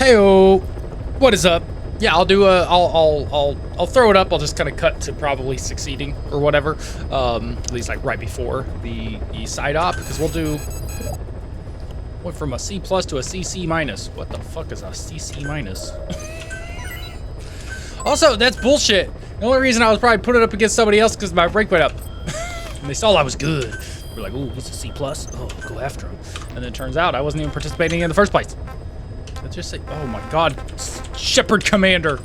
Heyo, what is up? Yeah, I'll do a. I'll throw it up. I'll just kind of cut to probably succeeding or whatever. At least like right before the side op, because we'll do. Went from a C plus to a CC minus. What the fuck is a CC minus? Also, that's bullshit. The only reason I was probably putting it up against somebody else because my rank went up, and they saw I was good. We're like, ooh, he's a C plus. Oh, go after him. And then it turns out I wasn't even participating in the first place. Let's just say, oh my god, Shepherd Commander.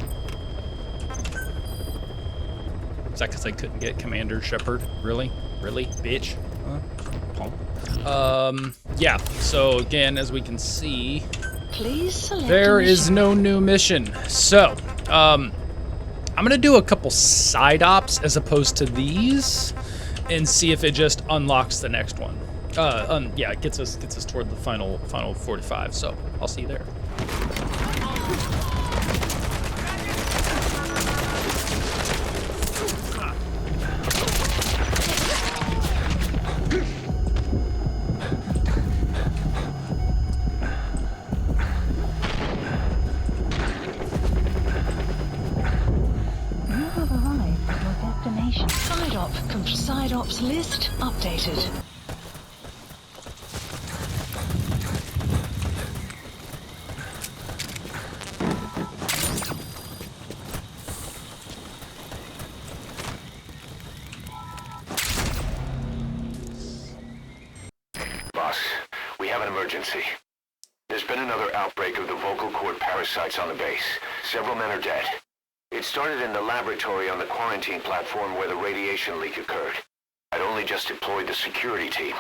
Is that because I couldn't get Commander Shepherd? Really? Really? Bitch? Yeah, so again, as we can see, there is no new mission. So, I'm gonna do a couple side ops as opposed to these and see if it just unlocks the next one. Yeah, it gets us toward the final 45. So I'll see you there. Side ops list updated. Boss, we have an emergency. There's been another outbreak of the vocal cord parasites on the base. Several men are dead. It started in the laboratory on the quarantine platform where the radiation leak occurred. I'd only just deployed the security team.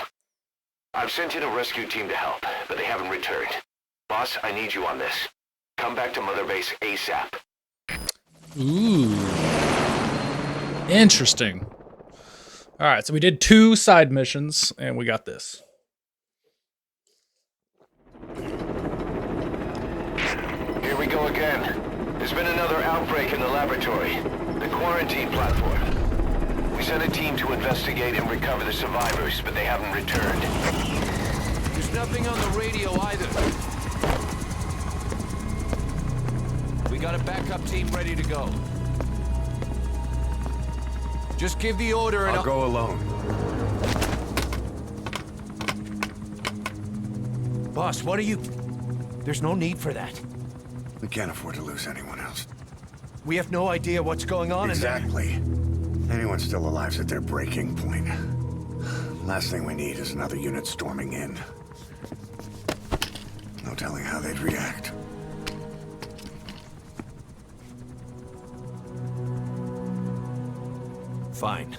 I've sent in a rescue team to help, but they haven't returned. Boss, I need you on this. Come back to Mother Base ASAP. Ooh. Interesting. Alright, so we did 2 side missions, and we got this. Here we go again. There's been another outbreak in the laboratory, the quarantine platform. We sent a team to investigate and recover the survivors, but they haven't returned. There's nothing on the radio either. We got a backup team ready to go. Just give the order and I'll go alone. Boss, what are you... There's no need for that. We can't afford to lose anyone else. We have no idea what's going on in there. Exactly. Anyone still alive's at their breaking point. Last thing we need is another unit storming in. No telling how they'd react. Fine.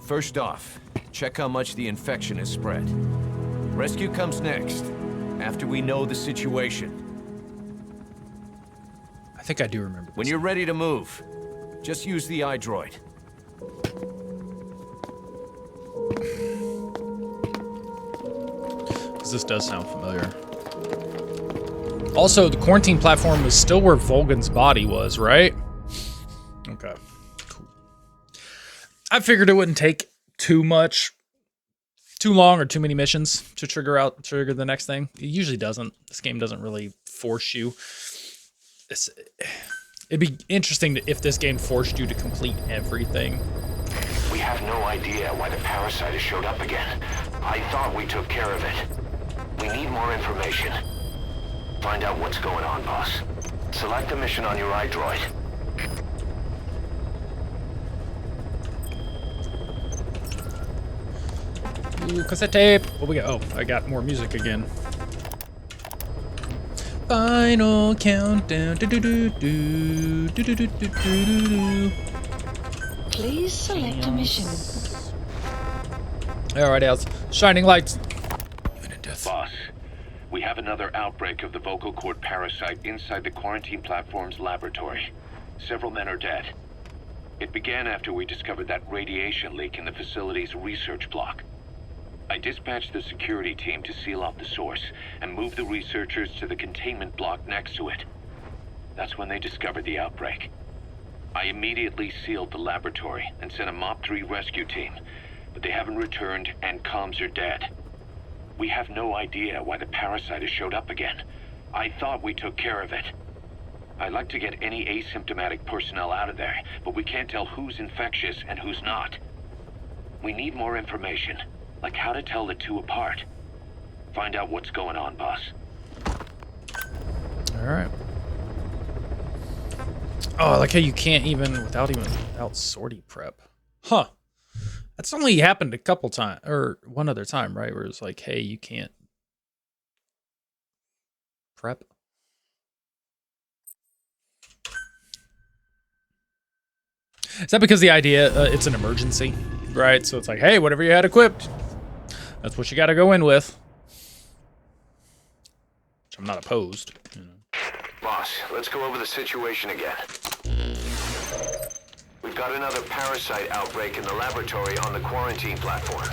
First off, check how much the infection has spread. Rescue comes next, after we know the situation. I think I do remember this. When you're ready to move, just use the iDroid. This does sound familiar. Also, the quarantine platform is still where Volgan's body was, right? Okay, cool. I figured it wouldn't take too long or too many missions to trigger the next thing. It usually doesn't. This game doesn't really force you. It'd be interesting if this game forced you to complete everything. We have no idea why the parasite has showed up again. I thought we took care of it. We need more information. Find out what's going on, boss. Select the mission on your iDroid. Ooh, cassette tape. What we got? Oh, I got more music again. Final countdown. Please select a mission. Alright, else. Shining lights. Even in death. Boss, we have another outbreak of the vocal cord parasite inside the quarantine platform's laboratory. Several men are dead. It began after we discovered that radiation leak in the facility's research block. I dispatched the security team to seal off the source and move the researchers to the containment block next to it. That's when they discovered the outbreak. I immediately sealed the laboratory and sent a MOP-3 rescue team, but they haven't returned and comms are dead. We have no idea why the parasite has showed up again. I thought we took care of it. I'd like to get any asymptomatic personnel out of there, but we can't tell who's infectious and who's not. We need more information, like how to tell the two apart. Find out what's going on, boss. Alright. Oh, I like how you can't even without sortie prep. Huh. That's only happened a couple times, or one other time, right? Where it's like, hey, you can't prep. Is that because the idea, it's an emergency, right? So it's like, hey, whatever you had equipped, that's what you got to go in with. Which I'm not opposed. You know. Boss, let's go over the situation again. We've got another parasite outbreak in the laboratory on the quarantine platform.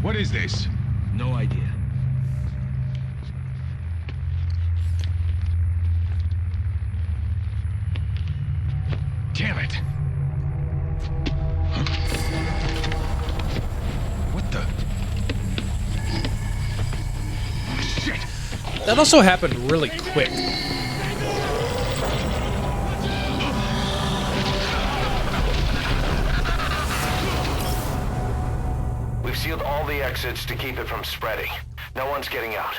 What is this? No idea. Damn it! What the? Shit! That also happened really quick. We've sealed all the exits to keep it from spreading. No one's getting out.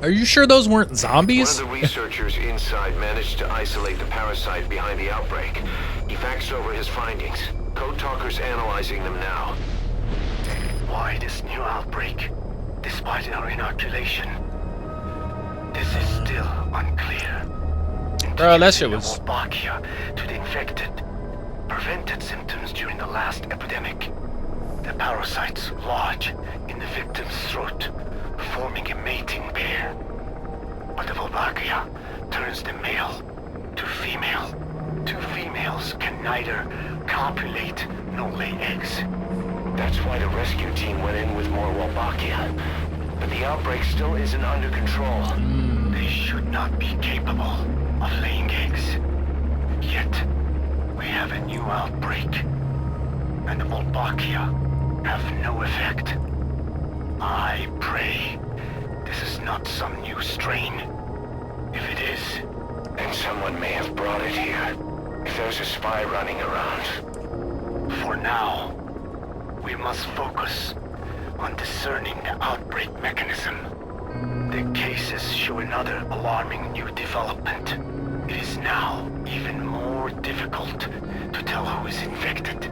Are you sure those weren't zombies? One of the researchers inside managed to isolate the parasite behind the outbreak. He faxed over his findings. Code Talker's analyzing them now. Why this new outbreak, despite our inoculation? This is still unclear. Bro, that shit was... Wolbachia to the infected prevented symptoms during the last epidemic. The parasites lodge in the victim's throat, forming a mating pair. But the Wolbachia turns the male to female. Two females can neither copulate nor lay eggs. That's why the rescue team went in with more Wolbachia. But the outbreak still isn't under control. They should not be capable of laying eggs. Yet, we have a new outbreak. And the Wolbachia have no effect. I pray this is not some new strain. If it is, then someone may have brought it here. If there's a spy running around. For now, we must focus on discerning the outbreak mechanism. The cases show another alarming new development. It is now even more difficult to tell who is infected.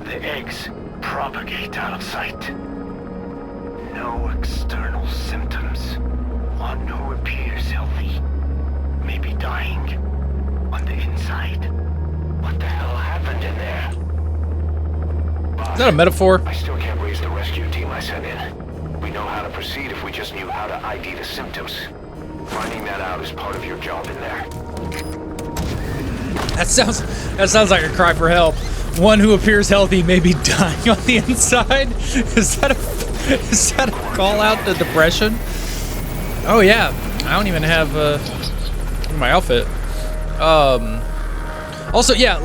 The eggs propagate out of sight. No external symptoms. One who appears healthy may be dying on the inside. What the hell happened in there? Is that a metaphor? I still can't raise the rescue team I sent in. We know how to proceed if we just knew how to ID the symptoms. Finding that out is part of your job in there. That sounds like a cry for help. One who appears healthy may be dying on the inside. Is that a call out to depression? Oh yeah, I don't even have my outfit. Also, yeah,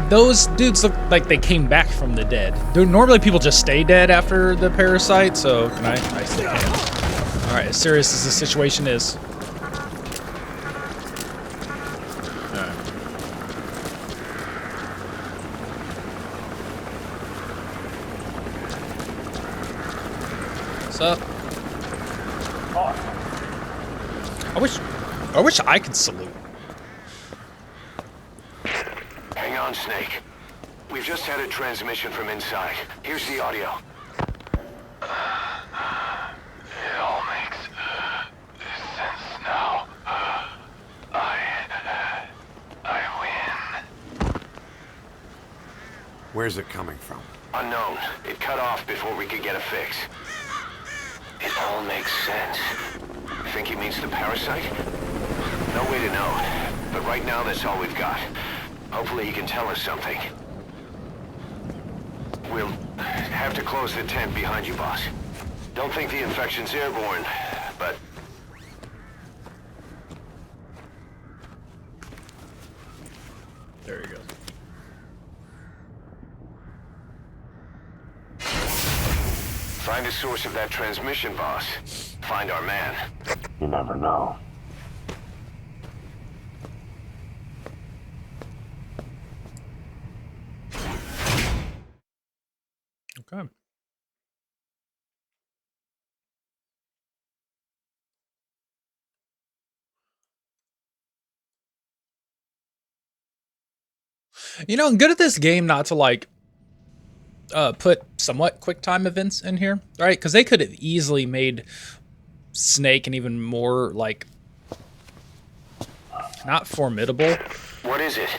those dudes look like they came back from the dead. Normally people just stay dead after the parasite, so I stay dead. All right, as serious as the situation is. What's up? I wish I could salute. Hang on, Snake. We've just had a transmission from inside. Here's the audio. It all makes sense now. I win. Where's it coming from? Unknown. It cut off before we could get a fix. It all makes sense. Think he means the parasite? No way to know. But right now, that's all we've got. Hopefully he can tell us something. We'll have to close the tent behind you, boss. Don't think the infection's airborne, but... There you go. Find the source of that transmission, boss. Find our man. You never know. Okay. You know, I'm good at this game not to like put somewhat quick time events in here, right? Because they could have easily made Snake and even more like not formidable. What is it?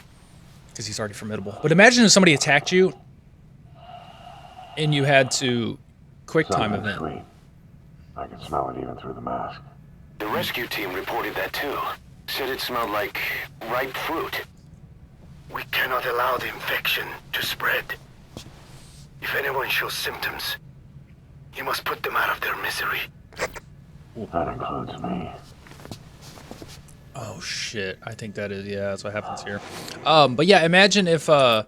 Because he's already formidable. But imagine if somebody attacked you and you had to quick time Something event. sweet. I can smell it even through the mask. The rescue team reported that too. Said it smelled like ripe fruit. We cannot allow the infection to spread. If anyone shows symptoms, you must put them out of their misery. That includes me. Oh shit! I think that is that's what happens here. But yeah, imagine if I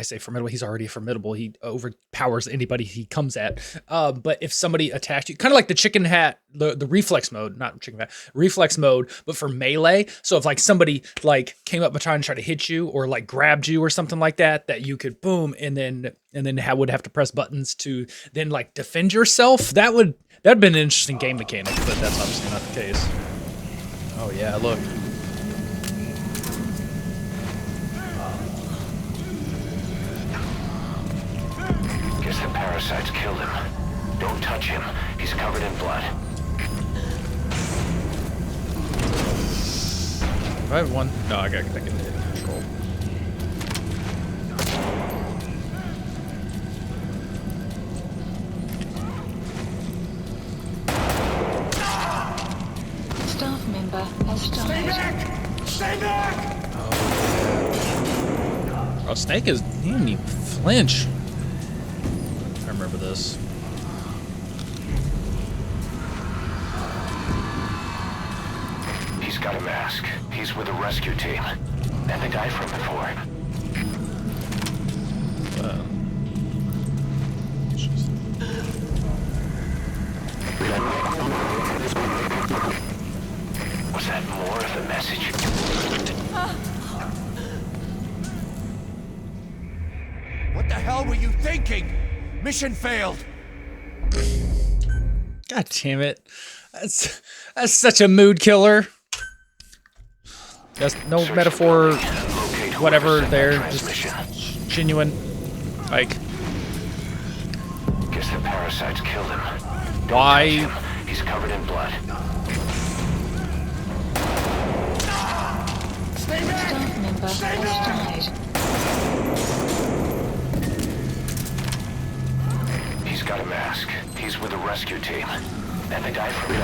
say formidable. He's already formidable. He overpowers anybody he comes at. But if somebody attacked you, kind of like the chicken hat, the reflex mode, not chicken hat, reflex mode, but for melee. So if like somebody like came up and trying to hit you or like grabbed you or something like that, that you could boom and then would have to press buttons to then like defend yourself. That'd been an interesting game mechanic, but that's obviously not the case. Oh yeah, look. Guess the parasites killed him. Don't touch him. He's covered in blood. Do I have one? No, I gotta get it in control. Staff member has died. Stay back! Oh, Snake he didn't even flinch. I remember this. He's got a mask. He's with the rescue team. And the guy from before. Was that more of the message? What the hell were you thinking? Mission failed. God damn it. That's such a mood killer. That's no Search metaphor, the building. Locate whoever whatever sent there, that just transmission. genuine. Like, Guess the parasites killed him. Don't why? touch him. He's covered in blood. Staff member has died. He's got a mask. He's with the rescue team. And the guy from...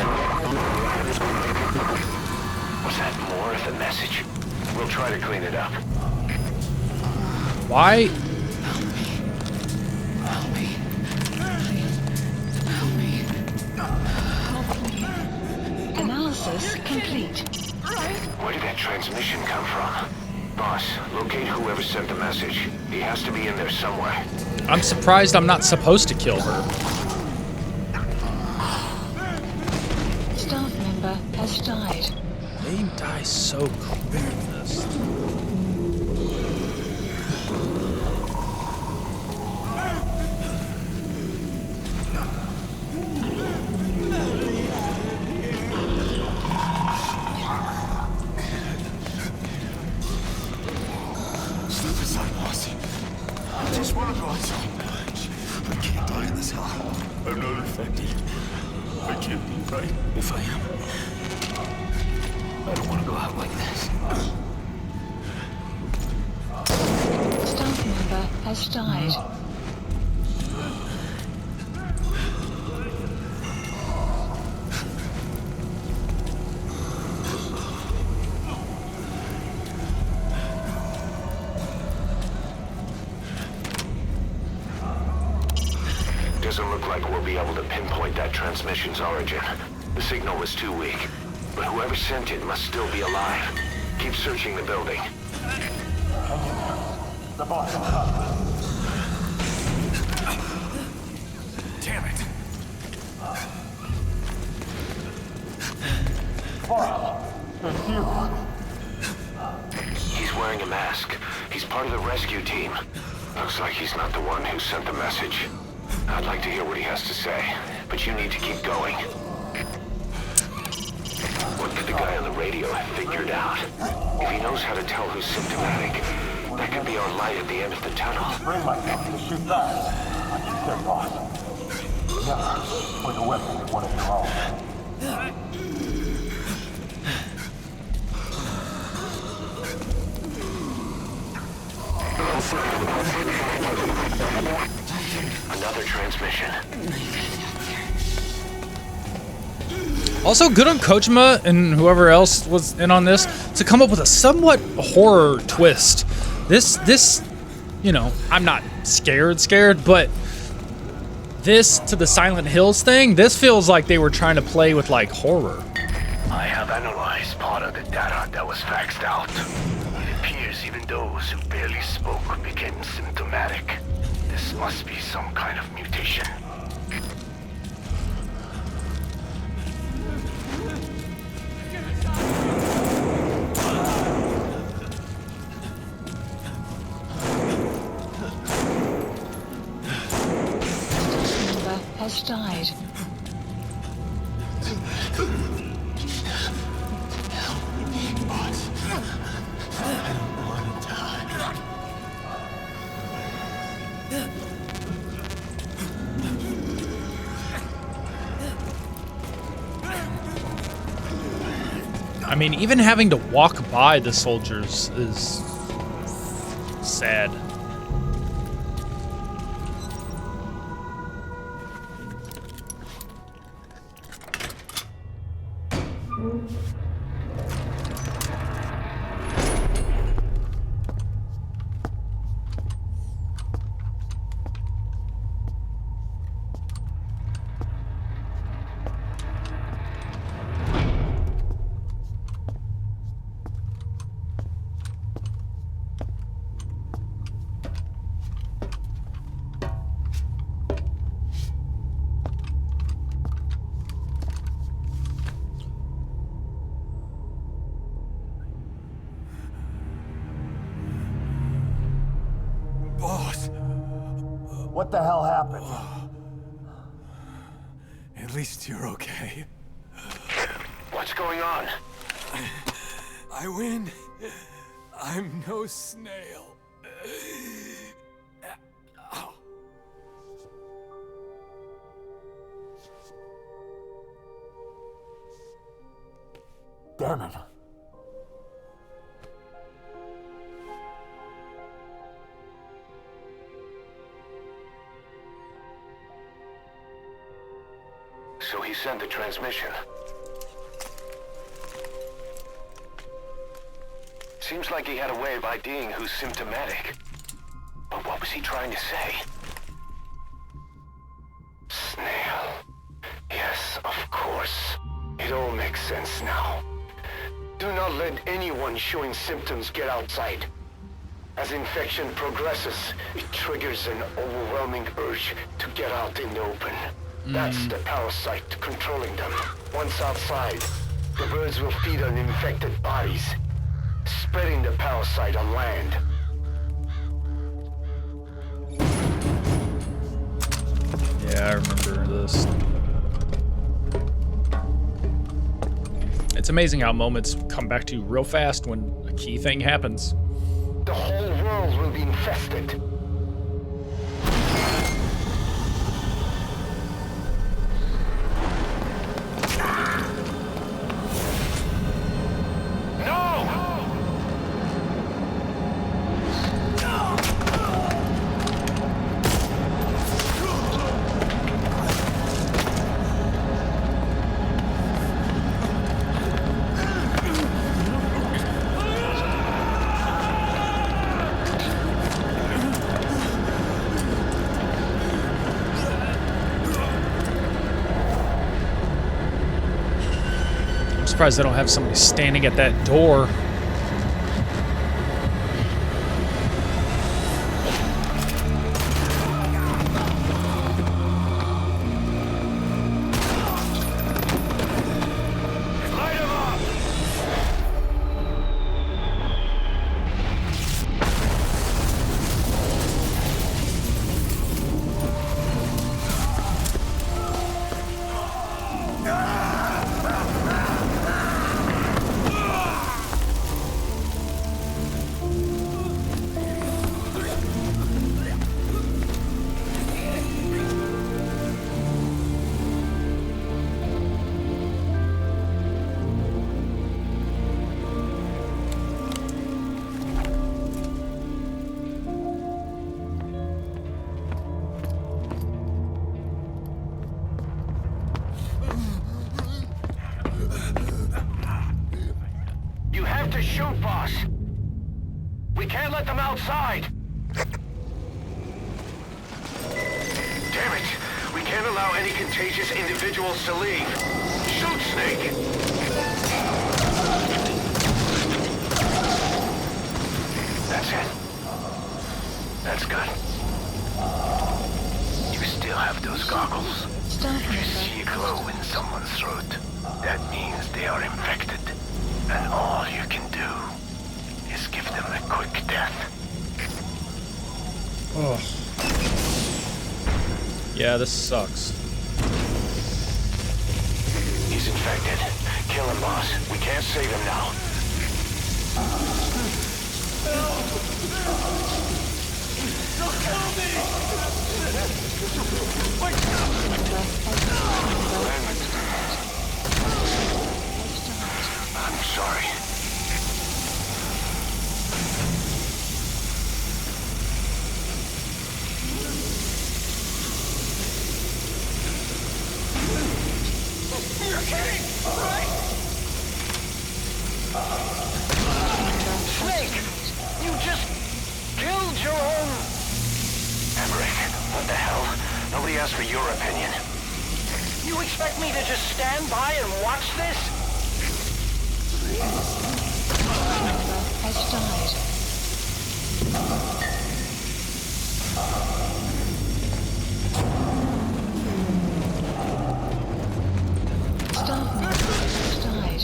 Was that more of the message? We'll try to clean it up. Why? Analysis complete. Where did that transmission come from? Boss, locate whoever sent the message. He has to be in there somewhere. I'm surprised I'm not supposed to kill her. Staff member has died. They die so quick in this. Step aside, boss. I just want to go outside. I can't die in this hell. I'm not infected. I can't be right if I am. I don't want to go out like this. Staff member has died. doesn't look like we'll be able to pinpoint that transmission's origin. The signal was too weak. But whoever sent it must still be alive. Keep searching the building. The boss will come. Damn it. Boss, it's you. He's wearing a mask. He's part of the rescue team. Looks like he's not the one who sent the message. I'd like to hear what he has to say, but you need to keep going. What could the guy on the radio have figured out? If he knows how to tell who's symptomatic, that could be our light at the end of the tunnel. Bring myself to shoot back. Like you said, boss. Never point a weapon at one of your own. Another transmission. Also, good on Kojima and whoever else was in on this to come up with a somewhat horror twist. This, you know, I'm not scared, but this to the Silent Hills thing, this feels like they were trying to play with like horror. I have analyzed part of the data that was faxed out. It appears even those who barely spoke became symptomatic. This must be some kind of mutation. Member has died. I mean, even having to walk by the soldiers is sad. Boss, What the hell happened? at least you're okay. What's going on? I win. I'm no snail. Damn it. So he sent the transmission. Seems like he had a way of IDing who's symptomatic. But what was he trying to say? Snail. Yes, of course. It all makes sense now. Do not let anyone showing symptoms get outside. As infection progresses, it triggers an overwhelming urge to get out in the open. That's the parasite controlling them. Once outside, the birds will feed on infected bodies, spreading the parasite on land. Yeah, I remember this. It's amazing how moments come back to you real fast when a key thing happens. The whole world will be infested. Surprised they don't have somebody standing at that door. You have to shoot, boss. We can't let them outside. Damn it. We can't allow any contagious individuals to leave. Shoot, Snake. That's it. That's good. You still have those goggles. If you see a glow in someone's throat, that means they are infected. And all you can do is give them a quick death. Oh. Yeah, this sucks. He's infected. Kill him, boss. We can't save him now. I'm sorry. You're kidding, right? Snake! You just killed your own... Emmerich, what the hell? Nobody asked for your opinion. You expect me to just stand by and watch this? Has died. Staff member has died.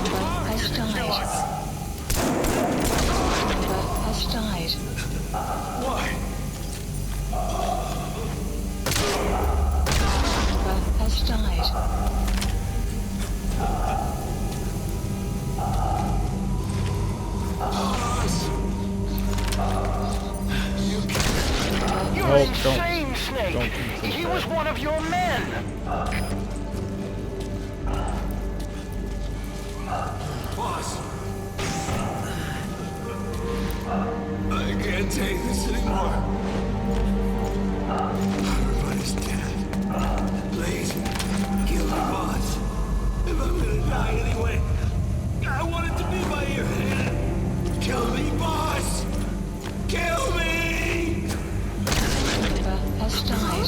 Member has died. Member has died. Why? Member has died. You're Oh, insane, Snake! don't He was one of your men! Boss! I can't take this anymore. Everybody's dead. Please, kill me, boss. If I'm gonna die anyway, I want it to be by your hand. Kill me, boss! Kill me! Member has died.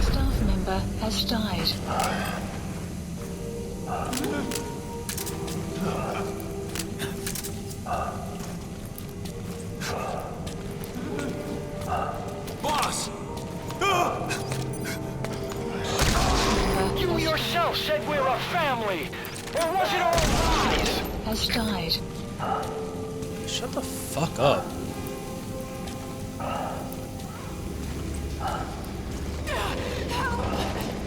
Staff member has died. Boss! You yourself said we're a family! Or was it all lies? Has died. Shut the fuck up.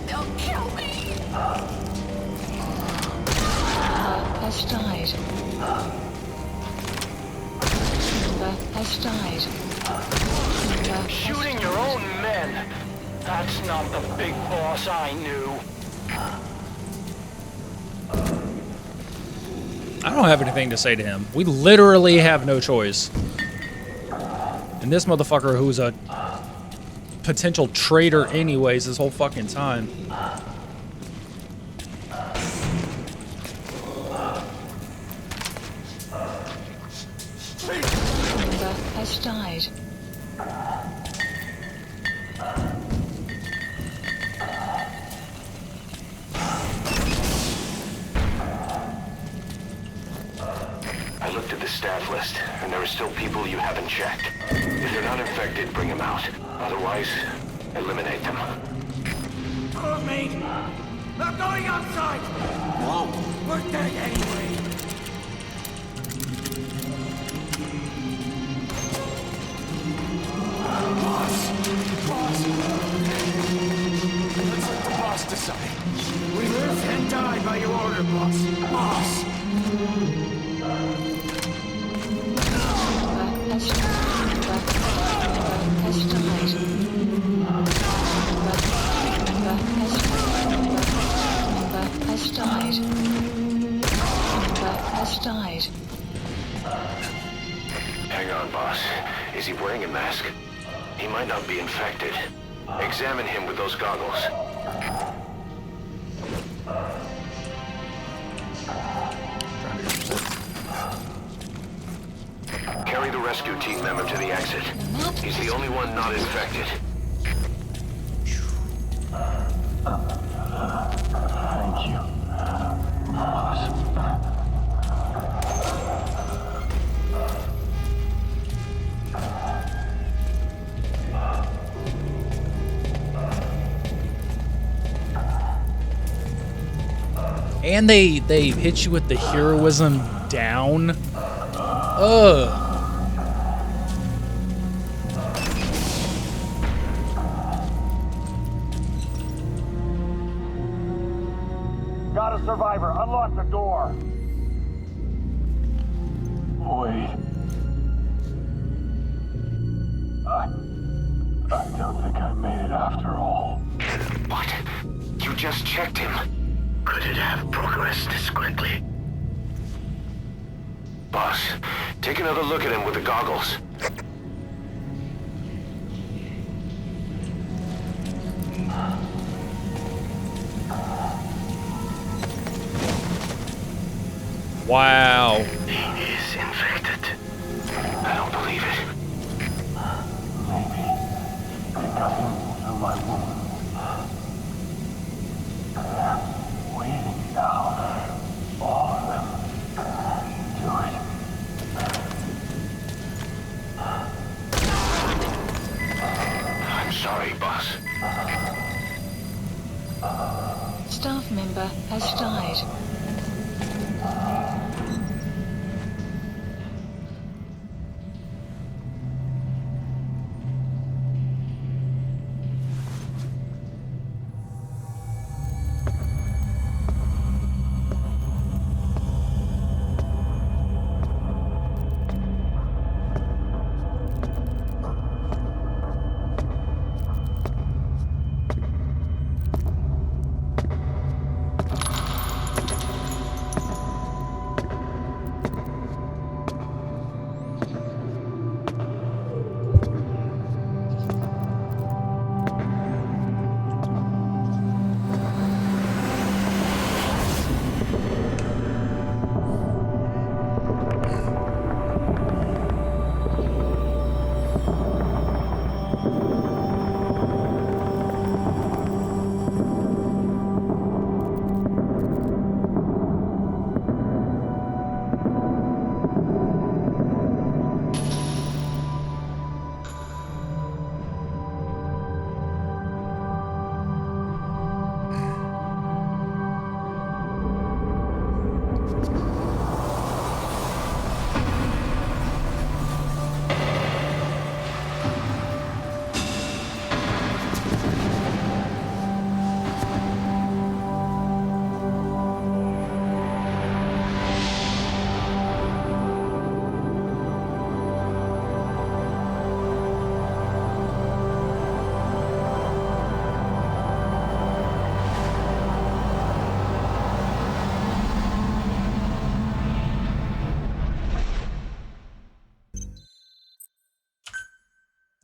They'll kill me. Member has died. Member has died. Member has Shooting your own men! That's not the big boss I knew. I don't have anything to say to him. We literally have no choice. And this motherfucker, who's a potential traitor anyways this whole fucking time. Member has died. list, and there are still people you haven't checked. If they're not infected, bring them out. Otherwise, eliminate them. Oh, mate! I'm going outside! No! We're dead anyway! Boss! Boss! Let's let the boss decide. We live and die by your order, boss. Boss! Has died. Hang on, boss. Is he wearing a mask? He might not be infected. Examine him with those goggles. Carry the rescue team member to the exit. He's the only one not infected. Thank you. Boss. And they hit you with the heroism down. Ugh. Got a survivor. Unlock the door. Wait. I don't think I made it after all. What? You just checked him. Could it have progressed this quickly? Boss, take another look at him with the goggles. Wow. He is infected. I don't believe it. Maybe they got him through my wound. They're waiting now. All of them. Do it. I'm sorry, boss. Staff member has died.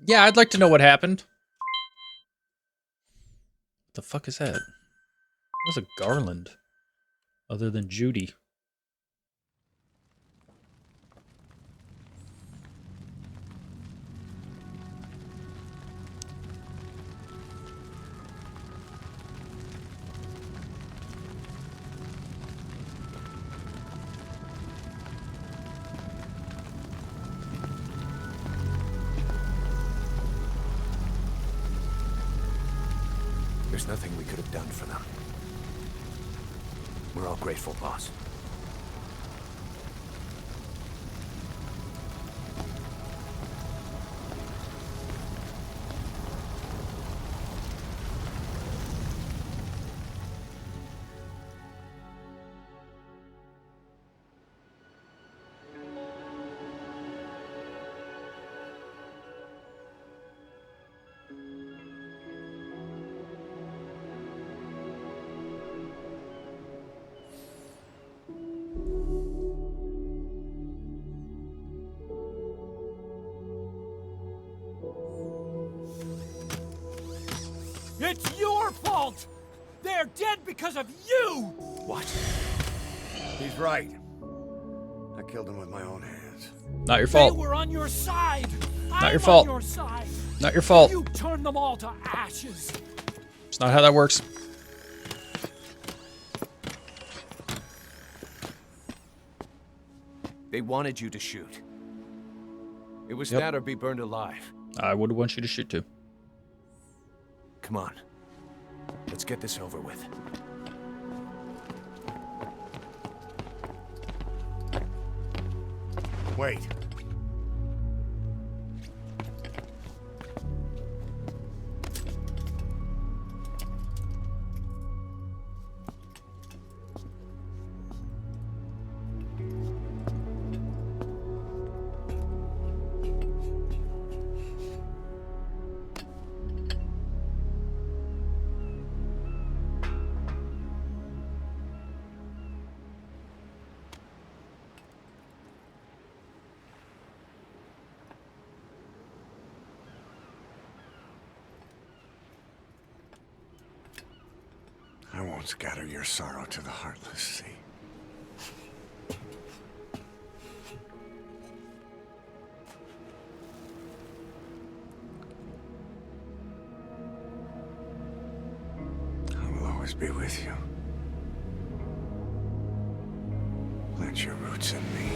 Yeah, I'd like to know what happened. What the fuck is that? What's a garland? Other than Judy. There's nothing we could have done for them. We're all grateful, boss. It's your fault! They're dead because of you! What? He's right. I killed him with my own hands. Not your They fault. were on your side! Not your I'm fault. on your side! Not your fault. You turned them all to ashes! It's not how that works. They wanted you to shoot. It was Yep. that or be burned alive. I would want you to shoot too. Come on. Let's get this over with. Wait. I won't scatter your sorrow to the heartless sea. I will always be with you. Plant your roots in me.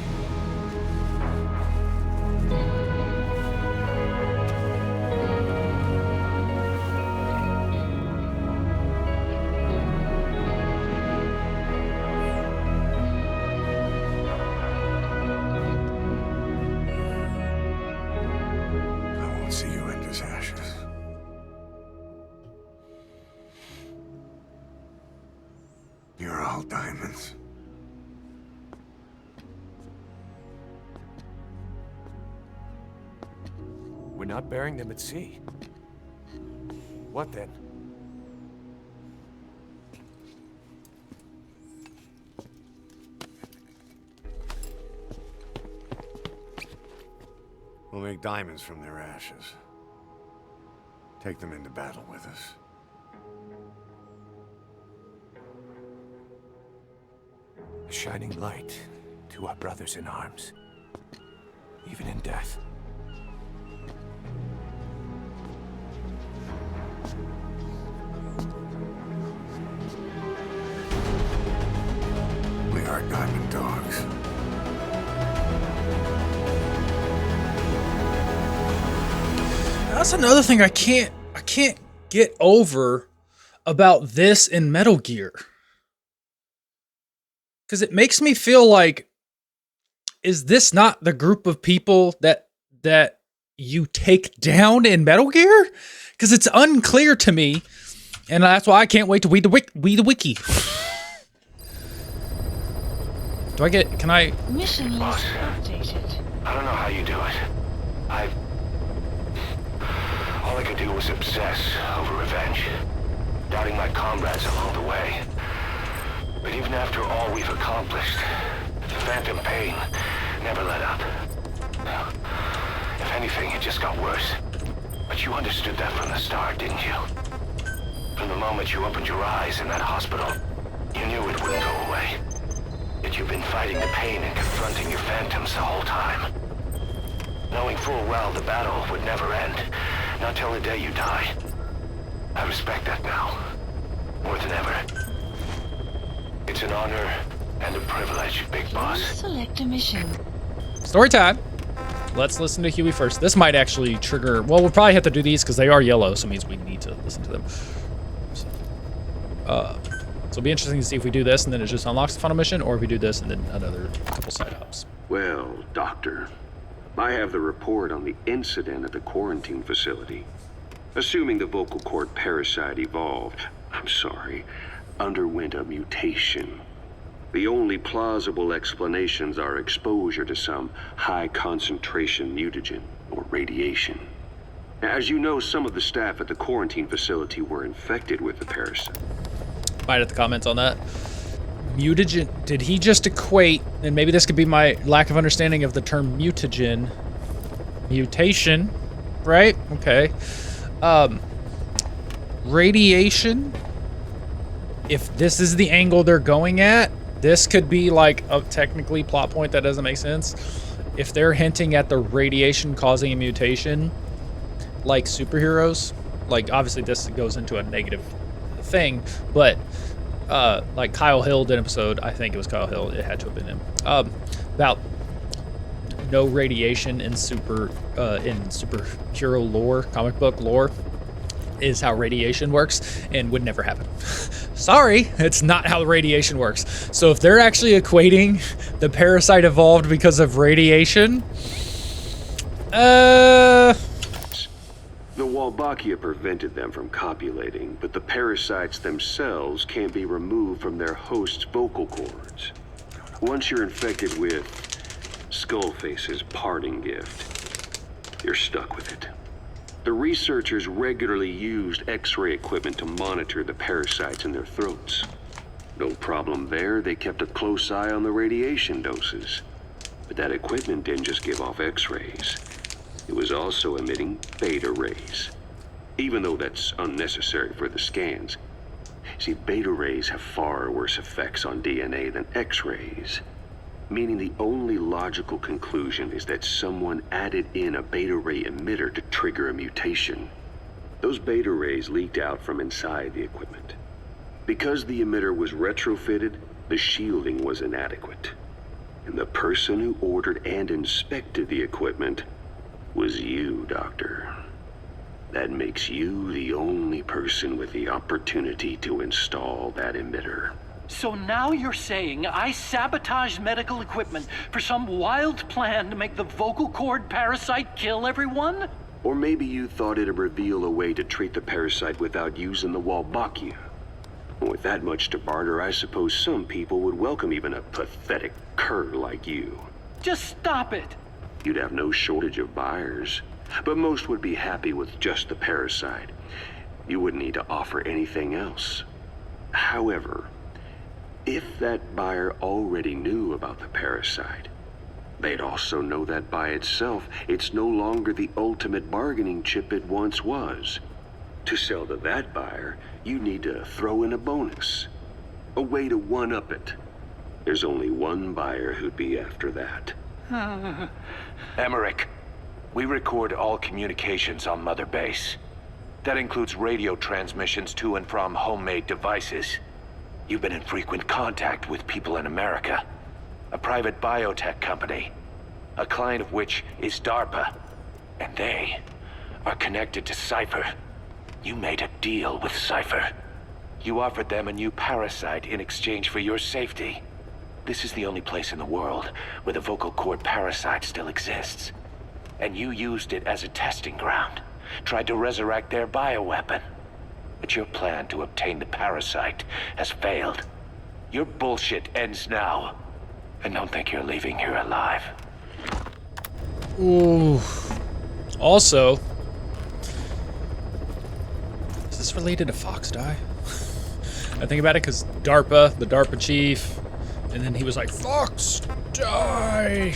I won't see you end as ashes. You're all diamonds. We're not burying them at sea. What then? We'll make diamonds from their ashes. Take them into battle with us. A shining light to our brothers in arms. Even in death. We are diamond dogs. That's another thing I can't get over about this in Metal Gear. Cuz it makes me feel like, is this not the group of people that you take down in Metal Gear? Cuz it's unclear to me, and that's why I can't wait to read the wiki. Can I Mission list updated. I don't know how you do it. All I could do was obsess over revenge, doubting my comrades along the way. But even after all we've accomplished, the phantom pain never let up. If anything, it just got worse. But you understood that from the start, didn't you? From the moment you opened your eyes in that hospital, you knew it wouldn't go away. That you've been fighting the pain and confronting your phantoms the whole time. Knowing full well the battle would never end, not till the day you die. I respect that now, more than ever. It's an honor and a privilege, Big Boss. Select a mission. Story time. Let's listen to Huey first. This might actually trigger... Well, we'll probably have to do these because they are yellow, so it means we need to listen to them. So. So it'll be interesting to see if we do this and then it just unlocks the final mission, or if we do this and then another couple side ops. Well, Doctor, I have the report on the incident at the quarantine facility. Assuming the vocal cord parasite underwent a mutation. The only plausible explanations are exposure to some high concentration mutagen or radiation. As you know, some of the staff at the quarantine facility were infected with the parasite. Might have to comment on that. Mutagen, did he just equate, and maybe this could be my lack of understanding of the term mutagen, mutation, right? Okay. Radiation, if this is the angle they're going at, this could be like a technically plot point that doesn't make sense. If they're hinting at the radiation causing a mutation, like superheroes, like obviously this goes into a negative thing, but like Kyle Hill did an episode, I think it was Kyle Hill, it had to have been him, about no radiation in superhero lore, comic book lore, is how radiation works, and would never happen. Sorry, it's not how radiation works. So if they're actually equating the parasite evolved because of radiation, The Wolbachia prevented them from copulating, but the parasites themselves can't be removed from their host's vocal cords. Once you're infected with Skullface's parting gift, you're stuck with it. The researchers regularly used X-ray equipment to monitor the parasites in their throats. No problem there, they kept a close eye on the radiation doses. But that equipment didn't just give off X-rays. It was also emitting beta rays, even though that's unnecessary for the scans. See, beta rays have far worse effects on DNA than X-rays, meaning the only logical conclusion is that someone added in a beta ray emitter to trigger a mutation. Those beta rays leaked out from inside the equipment. Because the emitter was retrofitted, the shielding was inadequate. And the person who ordered and inspected the equipment was you, Doctor. That makes you the only person with the opportunity to install that emitter. So now you're saying I sabotaged medical equipment for some wild plan to make the vocal cord parasite kill everyone? Or maybe you thought it'd reveal a way to treat the parasite without using the Wolbachia. With that much to barter, I suppose some people would welcome even a pathetic cur like you. Just stop it! You'd have no shortage of buyers, but most would be happy with just the parasite. You wouldn't need to offer anything else. However, if that buyer already knew about the parasite, they'd also know that by itself, it's no longer the ultimate bargaining chip it once was. To sell to that buyer, you need to throw in a bonus, a way to one-up it. There's only one buyer who'd be after that. Emmerich, we record all communications on Mother Base. That includes radio transmissions to and from homemade devices. You've been in frequent contact with people in America. A private biotech company, a client of which is DARPA. And they are connected to Cypher. You made a deal with Cypher. You offered them a new parasite in exchange for your safety. This is the only place in the world where the vocal cord parasite still exists. And you used it as a testing ground, tried to resurrect their bioweapon. But your plan to obtain the parasite has failed. Your bullshit ends now. And don't think you're leaving here alive. Ooh. Also, is this related to Fox Die? I think about it because DARPA, the DARPA chief, and then he was like, Fox Die.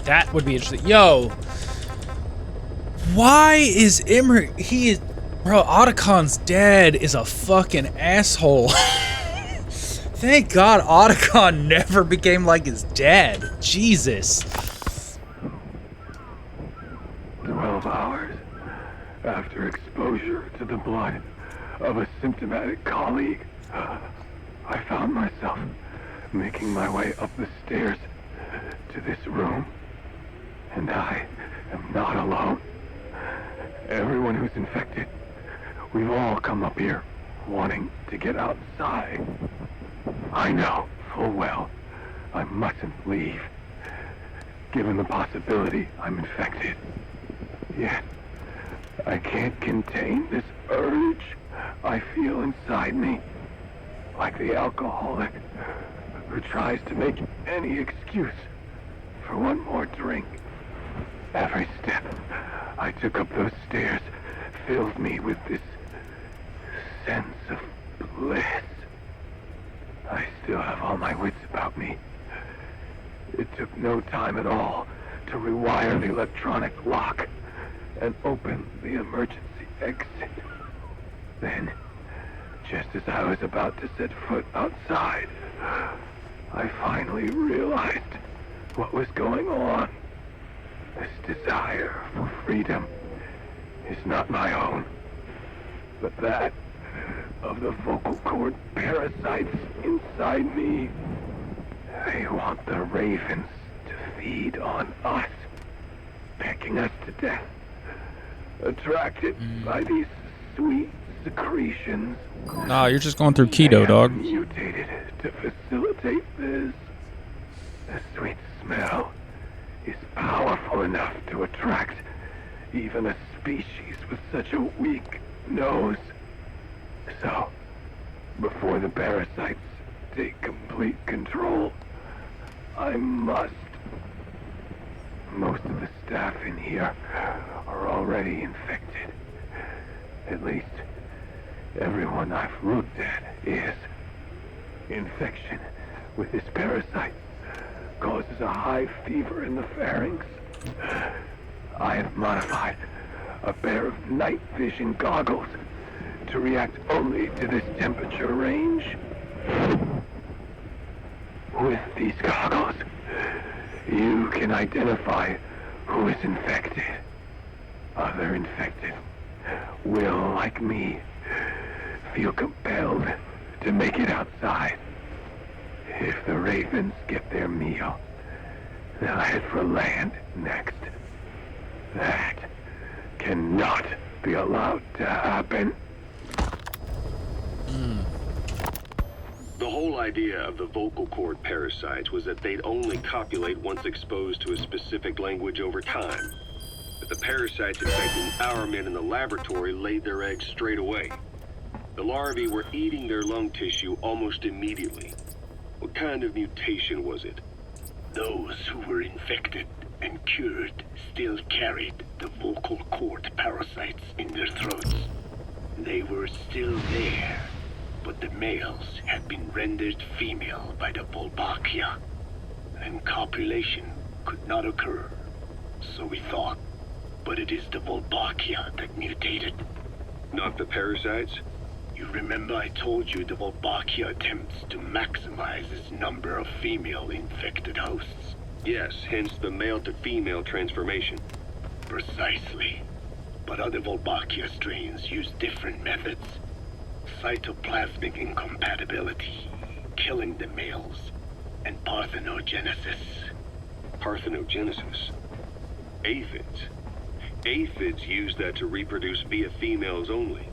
That would be interesting. Yo, why is Emmerich, bro, Otacon's dad is a fucking asshole. Thank God Otacon never became like his dad. Jesus. 12 hours after exposure to the blood of a symptomatic colleague, I found myself making my way up the stairs to this room. And I am not alone. Everyone who's infected, we've all come up here wanting to get outside. I know full well I mustn't leave, given the possibility I'm infected. Yet, I can't contain this urge I feel inside me, like the alcoholic who tries to make any excuse for one more drink. Every step I took up those stairs filled me with this sense of bliss. I still have all my wits about me. It took no time at all to rewire the electronic lock and open the emergency exit. Then, just as I was about to set foot outside, I finally realized what was going on. This desire for freedom is not my own, but that of the vocal cord parasites inside me. They want the ravens to feed on us, pecking us to death, attracted by these sweet secretions. Nah, you're just going through keto, dog. Mutated to facilitate this. The sweet smell is powerful enough to attract even a species with such a weak nose. So, before the parasites take complete control, I must. Most of the staff in here are already infected. At least, everyone I've looked at is. Infection with this parasite causes a high fever in the pharynx. I have modified a pair of night vision goggles to react only to this temperature range. With these goggles, you can identify who is infected. Other infected will, like me, feel compelled to make it outside. If the ravens get their meal, they'll head for land next. That cannot be allowed to happen. The whole idea of the vocal cord parasites was that they'd only copulate once exposed to a specific language over time. But the parasites infecting our men in the laboratory laid their eggs straight away. The larvae were eating their lung tissue almost immediately. What kind of mutation was it? Those who were infected and cured still carried the vocal cord parasites in their throats. They were still there, but the males had been rendered female by the Wolbachia, and copulation could not occur, so we thought. But it is the Wolbachia that mutated. Not the parasites? You remember I told you the Wolbachia attempts to maximize its number of female infected hosts? Yes, hence the male-to-female transformation. Precisely. But other Wolbachia strains use different methods. Cytoplasmic incompatibility, killing the males, and parthenogenesis. Parthenogenesis? Aphids? Aphids use that to reproduce via females only.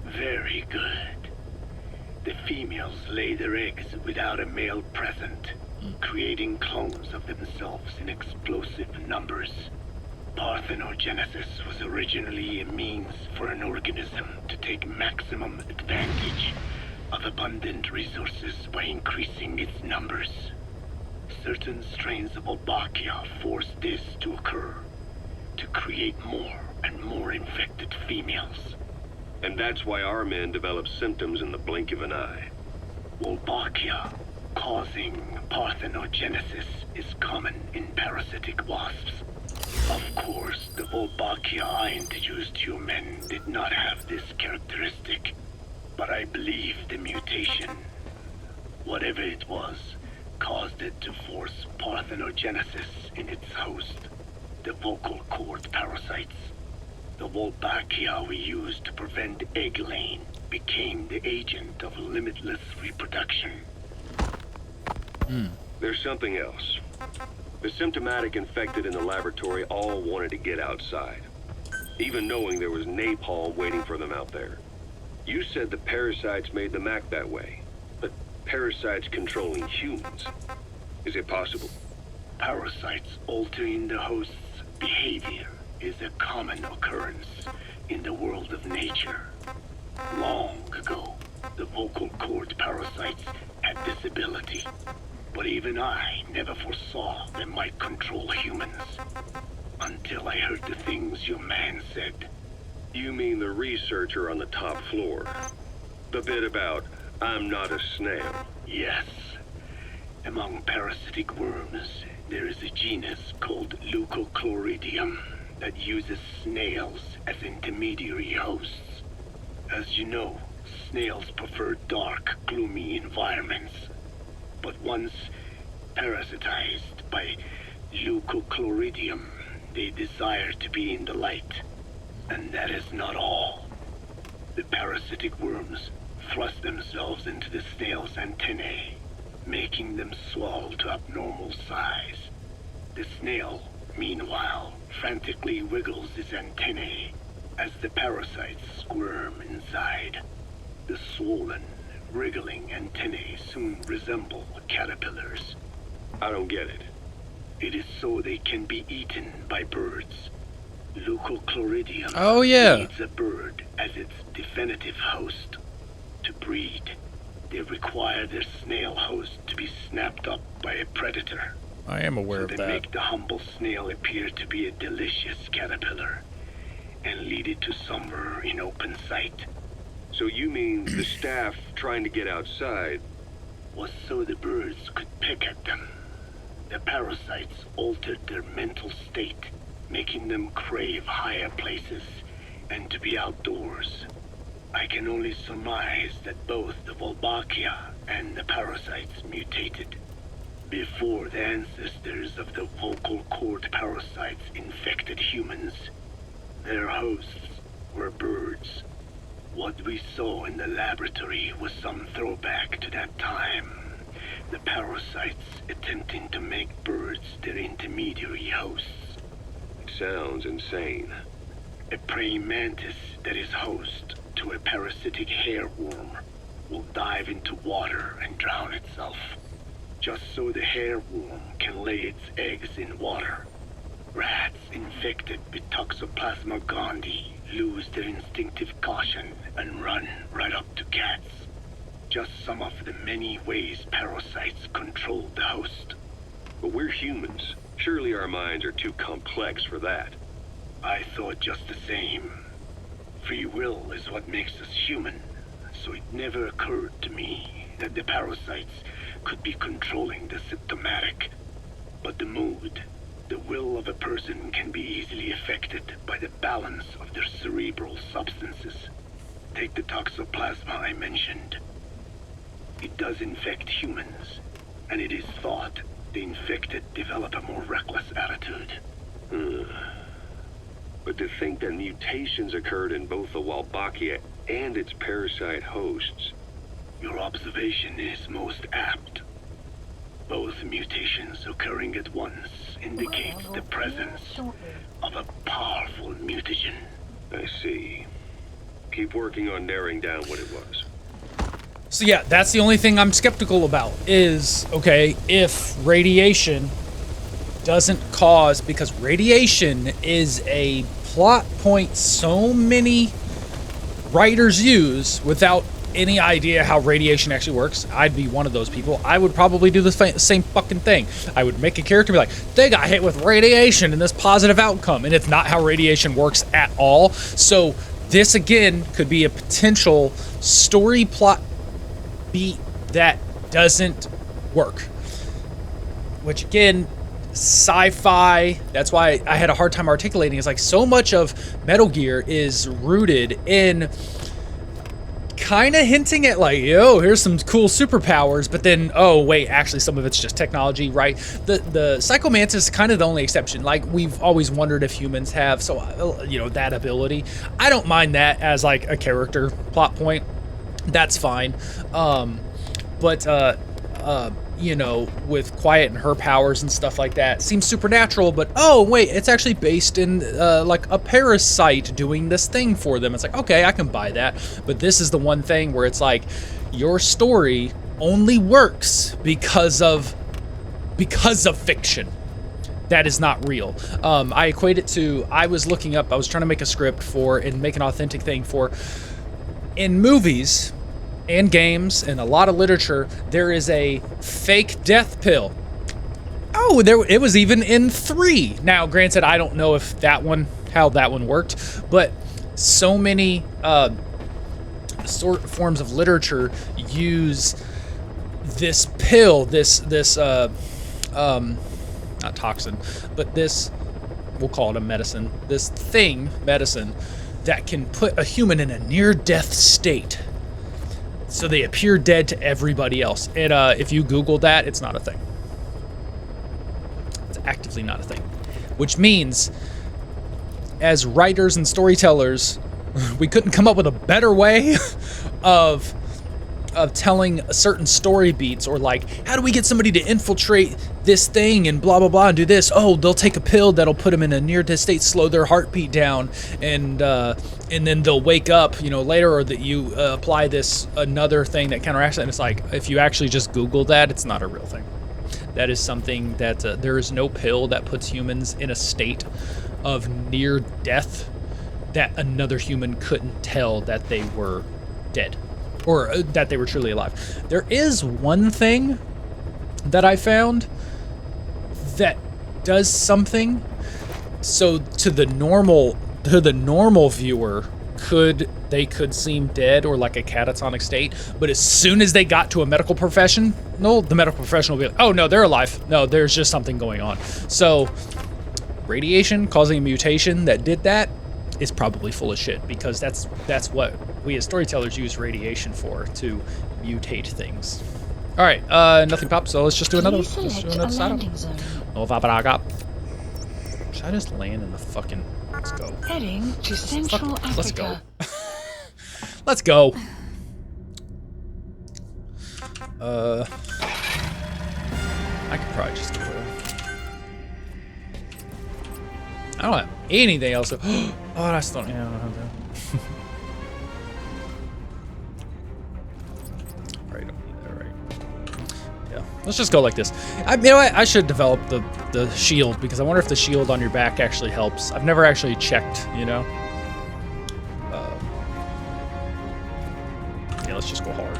Very good. The females lay their eggs without a male present, creating clones of themselves in explosive numbers. Parthenogenesis was originally a means for an organism to take maximum advantage of abundant resources by increasing its numbers. Certain strains of Wolbachia force this to occur, to create more and more infected females. And that's why our men develop symptoms in the blink of an eye. Wolbachia causing parthenogenesis is common in parasitic wasps. Of course, the Wolbachia I introduced to you men did not have this characteristic, but I believe the mutation, whatever it was, caused it to force parthenogenesis in its host, the vocal cord parasites. The Wolbachia we used to prevent egg laying became the agent of limitless reproduction. There's something else. The symptomatic infected in the laboratory all wanted to get outside, even knowing there was napalm waiting for them out there. You said the parasites made them act that way, but parasites controlling humans. Is it possible? Parasites altering the host's behavior is a common occurrence in the world of nature. Long ago, the vocal cord parasites had this ability, but even I never foresaw they might control humans. Until I heard the things your man said. You mean the researcher on the top floor? The bit about, I'm not a snail. Yes. Among parasitic worms, there is a genus called Leucochloridium that uses snails as intermediary hosts. As you know, snails prefer dark, gloomy environments. But once parasitized by Leucochloridium, they desire to be in the light. And that is not all. The parasitic worms thrust themselves into the snail's antennae, making them swell to abnormal size. The snail, meanwhile, frantically wiggles its antennae as the parasites squirm inside. The swollen, wriggling antennae soon resemble caterpillars. I don't get it. It is so they can be eaten by birds. Leucochloridium needs a bird as its definitive host. To breed, they require their snail host to be snapped up by a predator. I am aware of that. They make the humble snail appear to be a delicious caterpillar and lead it to somewhere in open sight. So you mean the staff trying to get outside was so the birds could pick at them. The parasites altered their mental state, making them crave higher places and to be outdoors. I can only surmise that both the Wolbachia and the parasites mutated before the ancestors of the vocal cord parasites infected humans. Their hosts were birds. What we saw in the laboratory was some throwback to that time. The parasites attempting to make birds their intermediary hosts. It sounds insane. A praying mantis that is host to a parasitic hairworm will dive into water and drown itself, just so the hairworm can lay its eggs in water. Rats infected with Toxoplasma gondii lose their instinctive caution and run right up to cats. Just some of the many ways parasites control the host. But we're humans. Surely our minds are too complex for that. I thought just the same. Free will is what makes us human, so it never occurred to me that the parasites could be controlling the symptomatic. But the mood, the will of a person can be easily affected by the balance of their cerebral substances. Take the Toxoplasma I mentioned. It does infect humans, and it is thought the infected develop a more reckless attitude. But to think that mutations occurred in both the Wolbachia and its parasite hosts. Your observation is most apt. Both mutations occurring at once indicates the presence of a powerful mutagen. I see. Keep working on narrowing down what it was. So yeah, that's the only thing I'm skeptical about is, okay, if radiation doesn't cause, because radiation is a plot point so many writers use without any idea how radiation actually works. I'd be one of those people. I would probably do the same fucking thing. I would make a character be like, they got hit with radiation and this positive outcome, and it's not how radiation works at all. So this again could be a potential story plot beat that doesn't work, which again, sci-fi, that's why I had a hard time articulating. It's like so much of Metal Gear is rooted in kind of hinting at like, yo, here's some cool superpowers, but then, oh wait, actually some of it's just technology, right? The Psycho Mantis is kind of the only exception. Like, we've always wondered if humans have, so you know, that ability. I don't mind that as like a character plot point. That's fine. But you know, with Quiet and her powers and stuff like that, seems supernatural, but oh wait, it's actually based in like a parasite doing this thing for them. It's like, okay, I can buy that. But this is the one thing where it's like, your story only works because of fiction. That is not real. I equate it to, I was trying to make a script for and make an authentic thing for, in movies and games and a lot of literature, there is a fake death pill. Oh, it was even in 3. Now, granted, I don't know if how that one worked, but so many forms of literature use this pill, this not toxin, but this, we'll call it a medicine, this medicine that can put a human in a near-death state. So they appear dead to everybody else. And if you Google that, it's not a thing. It's actively not a thing. Which means, as writers and storytellers, we couldn't come up with a better way of telling certain story beats, or like, how do we get somebody to infiltrate this thing and blah blah blah and do this? Oh, they'll take a pill that'll put them in a near-death state, slow their heartbeat down, and then they'll wake up, you know, later, or that you apply this another thing that counteracts it. And it's like, if you actually just Google that, it's not a real thing. That is something that there is no pill that puts humans in a state of near death that another human couldn't tell that they were dead, or that they were truly alive. There is one thing that I found that does something. So to the normal viewer, they could seem dead or like a catatonic state, but as soon as they got to a medical professional, the medical professional will be like, oh no, they're alive. No, there's just something going on. So radiation causing a mutation that did that is probably full of shit, because that's what we as storytellers use radiation for, to mutate things. All right, nothing popped, so let's just do another. Let's do another setup. Should I just land in the fucking? Let's go. Heading to Central Africa. Let's go. Let's go. I could probably just go. I don't have anything else. Oh, I still don't. Yeah, I don't have that. Right, don't need that, right? Yeah, let's just go like this. You know what? I should develop the shield, because I wonder if the shield on your back actually helps. I've never actually checked, you know. Yeah, let's just go hard.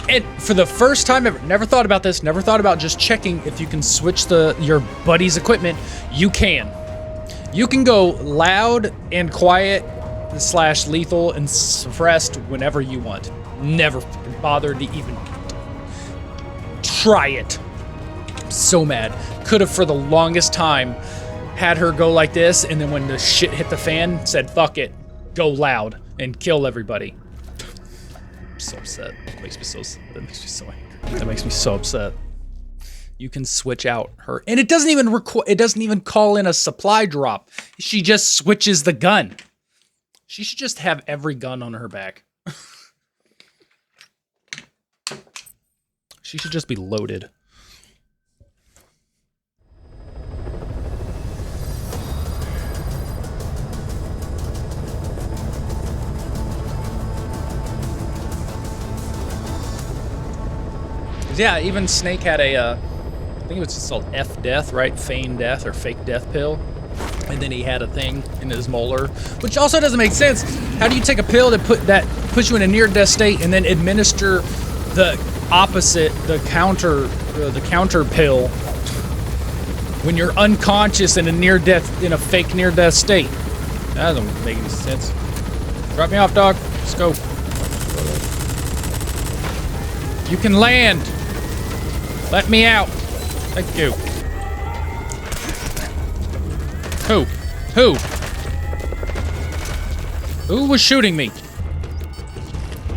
And for the first time ever, never thought about this, never thought about just checking if you can switch your buddy's equipment. You can. You can go loud and quiet / lethal and suppressed whenever you want. Never bothered to even try it. I'm so mad. Could have for the longest time had her go like this, and then when the shit hit the fan, said fuck it, go loud and kill everybody. I'm so upset. That makes me so angry. That makes me so upset. You can switch out her, and it doesn't even call in a supply drop. She just switches the gun. She should just have every gun on her back. She should just be loaded. Yeah, even Snake had a, I think it was just called F-Death, right? Feign death or fake death pill. And then he had a thing in his molar, which also doesn't make sense. How do you take a pill that puts you in a near-death state and then administer the opposite, the counter pill when you're unconscious in a fake near-death state? That doesn't make any sense. Drop me off, dog. Let's go. You can land. Let me out. Thank you. Who? Who was shooting me? I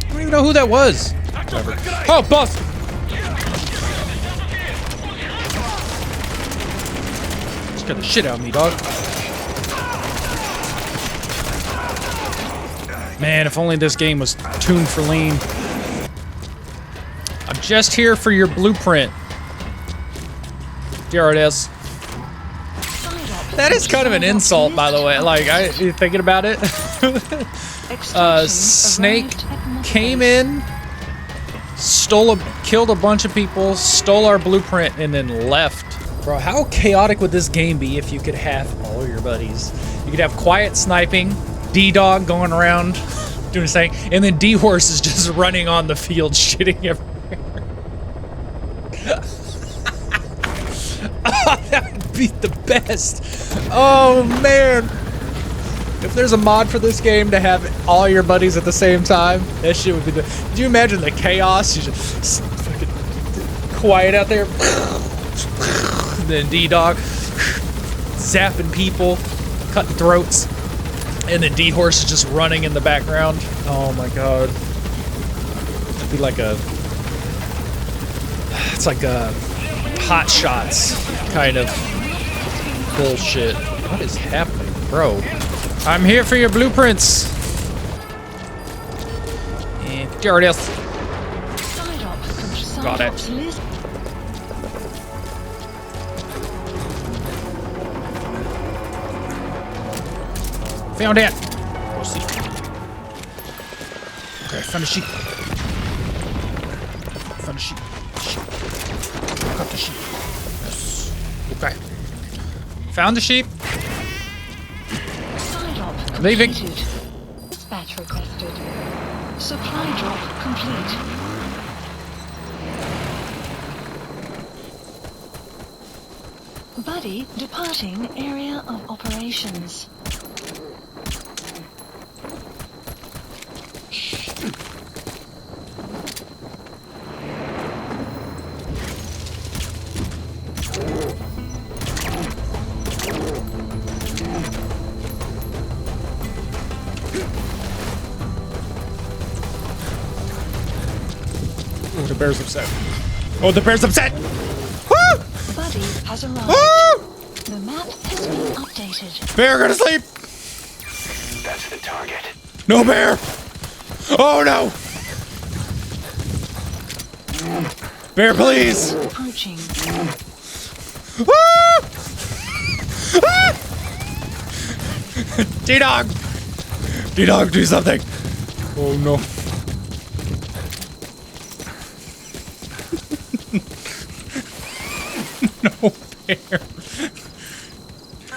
don't even know who that was. Whatever. Oh, boss! Scared the shit out of me, dog. Man, if only this game was tuned for lean. I'm just here for your blueprint. There it is. That is kind of an insult, by the way. Like, you thinking about it? Snake came in, killed a bunch of people, stole our blueprint, and then left. Bro, how chaotic would this game be if you could have all your buddies? You could have quiet sniping, D-Dog going around doing his thing, and then D-Horse is just running on the field shitting everywhere. Oh, that would be the best. Oh, man. If there's a mod for this game to have all your buddies at the same time, that shit would be the... Could you imagine the chaos? You just fucking quiet out there. And then D-Dog zapping people, cutting throats. And then D-Horse is just running in the background. Oh my god. It'd be like a... It's like a Hot Shots kind of bullshit. What is happening, bro? I'm here for your blueprints. And there it is. Got it. Found it. Go see. Okay, found a sheep. Found a sheep. Got the sheep. Yes. Okay. Found the sheep. Leaving. Dispatch requested. Supply drop complete. Buddy departing area of operations. Oh, the bear's upset. Oh, the bear's upset! Woo! Buddy has arrived. Woo! The map has been updated. Bear, go to sleep! That's the target. No bear! Oh no! Bear, please! Approaching. D-Dog! D-Dog, do something! Oh no. No bear.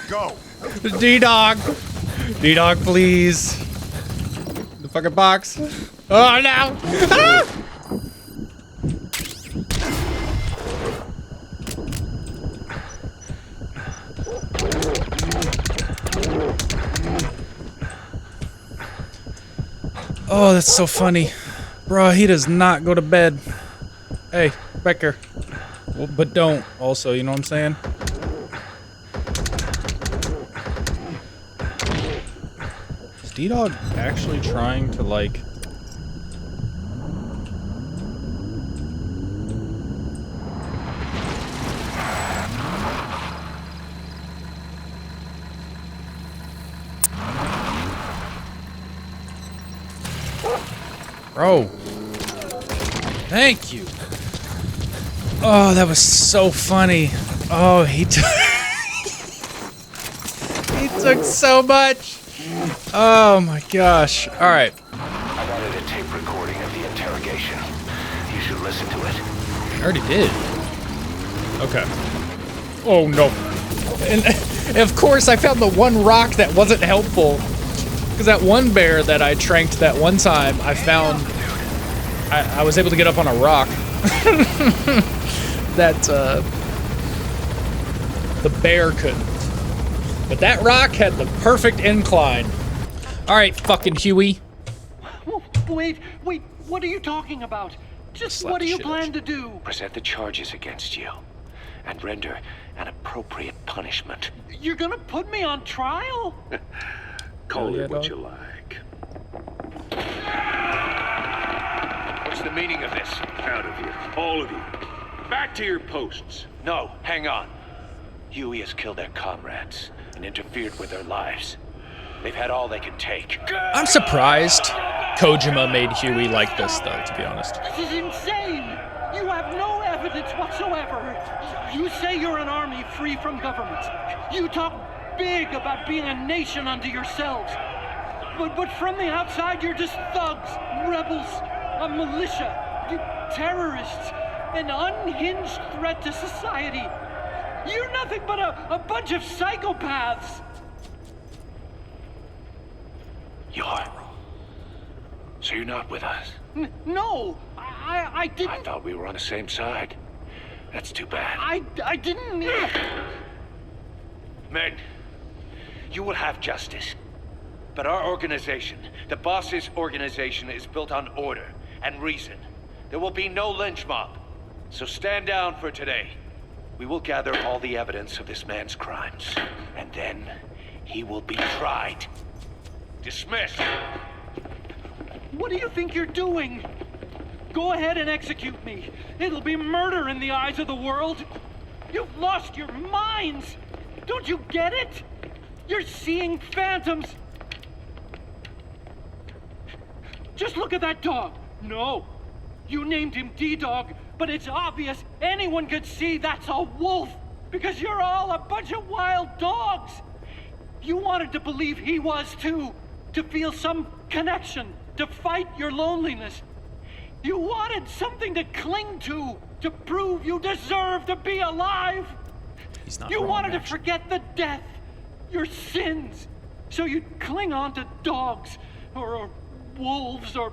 Go! D-Dog! D-Dog, please! The fucking box. Oh no! Ah! Oh, that's so funny. Bro, he does not go to bed. Hey, Becker. Well, but don't, also, you know what I'm saying? Is D-Dog actually trying to, like... Bro. Thank you. Oh, that was so funny. Oh, he took... he took so much. Oh my gosh. All right. I wanted a tape recording of the interrogation. You should listen to it. I already did. Okay. Oh no. And of course I found the one rock that wasn't helpful. Because that one bear that I tranked that one time, I found... I was able to get up on a rock. That, the bear couldn't. But that rock had the perfect incline. Alright, fucking Huey. Wait, what are you talking about? Just what do you plan to do? Present the charges against you and render an appropriate punishment. You're gonna put me on trial? Call it what you like. What's the meaning of this? Out of here. All of you. Back to your posts. No, hang on. Huey has killed their comrades and interfered with their lives. They've had all they could take. I'm surprised Kojima made Huey like this, though, to be honest. This is insane! You have no evidence whatsoever. You say you're an army free from government. You talk big about being a nation unto yourselves. But from the outside, you're just thugs, rebels, a militia, you terrorists, an unhinged threat to society. You're nothing but a bunch of psychopaths. You are. So you're not with us? No, I didn't. I thought we were on the same side. That's too bad. I didn't. Men, you will have justice. But our organization, the boss's organization, is built on order and reason. There will be no lynch mob. So stand down for today. We will gather all the evidence of this man's crimes. And then he will be tried. Dismissed. What do you think you're doing? Go ahead and execute me. It'll be murder in the eyes of the world. You've lost your minds. Don't you get it? You're seeing phantoms. Just look at that dog. No, you named him D-Dog, but it's obvious anyone could see that's a wolf because you're all a bunch of wild dogs. You wanted to believe he was too, to feel some connection, to fight your loneliness. You wanted something to cling to prove you deserve to be alive. He's not you wrong, wanted actually. to forget the death, your sins, so you'd cling on to dogs or wolves or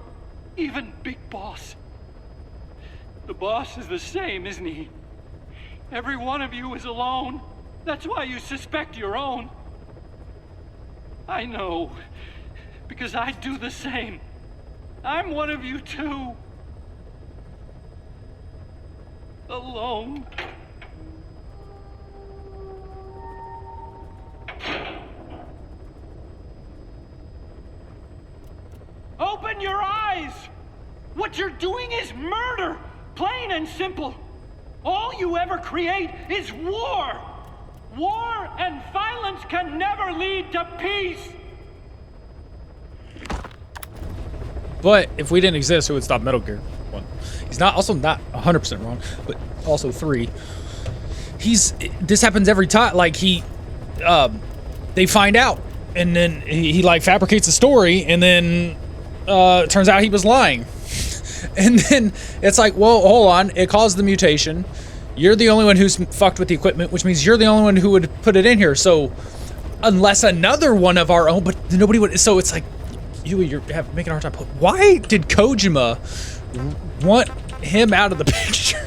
even Big Boss. The boss is the same, isn't he? Every one of you is alone. That's why you suspect your own. I know, because I do the same. I'm one of you too. Alone. Open your eyes! What you're doing is murder! Plain and simple. All you ever create is war! War and violence can never lead to peace! But if we didn't exist, who would stop Metal Gear 1? He's not 100% wrong, but also 3. This happens every time. Like, they find out, and then he like fabricates a story, and then turns out he was lying. And then it's like, well, hold on, it caused the mutation. You're the only one who's fucked with the equipment, which means you're the only one who would put it in here. So unless another one of our own, but nobody would. So it's like, you're making a hard time. Why did Kojima want him out of the picture?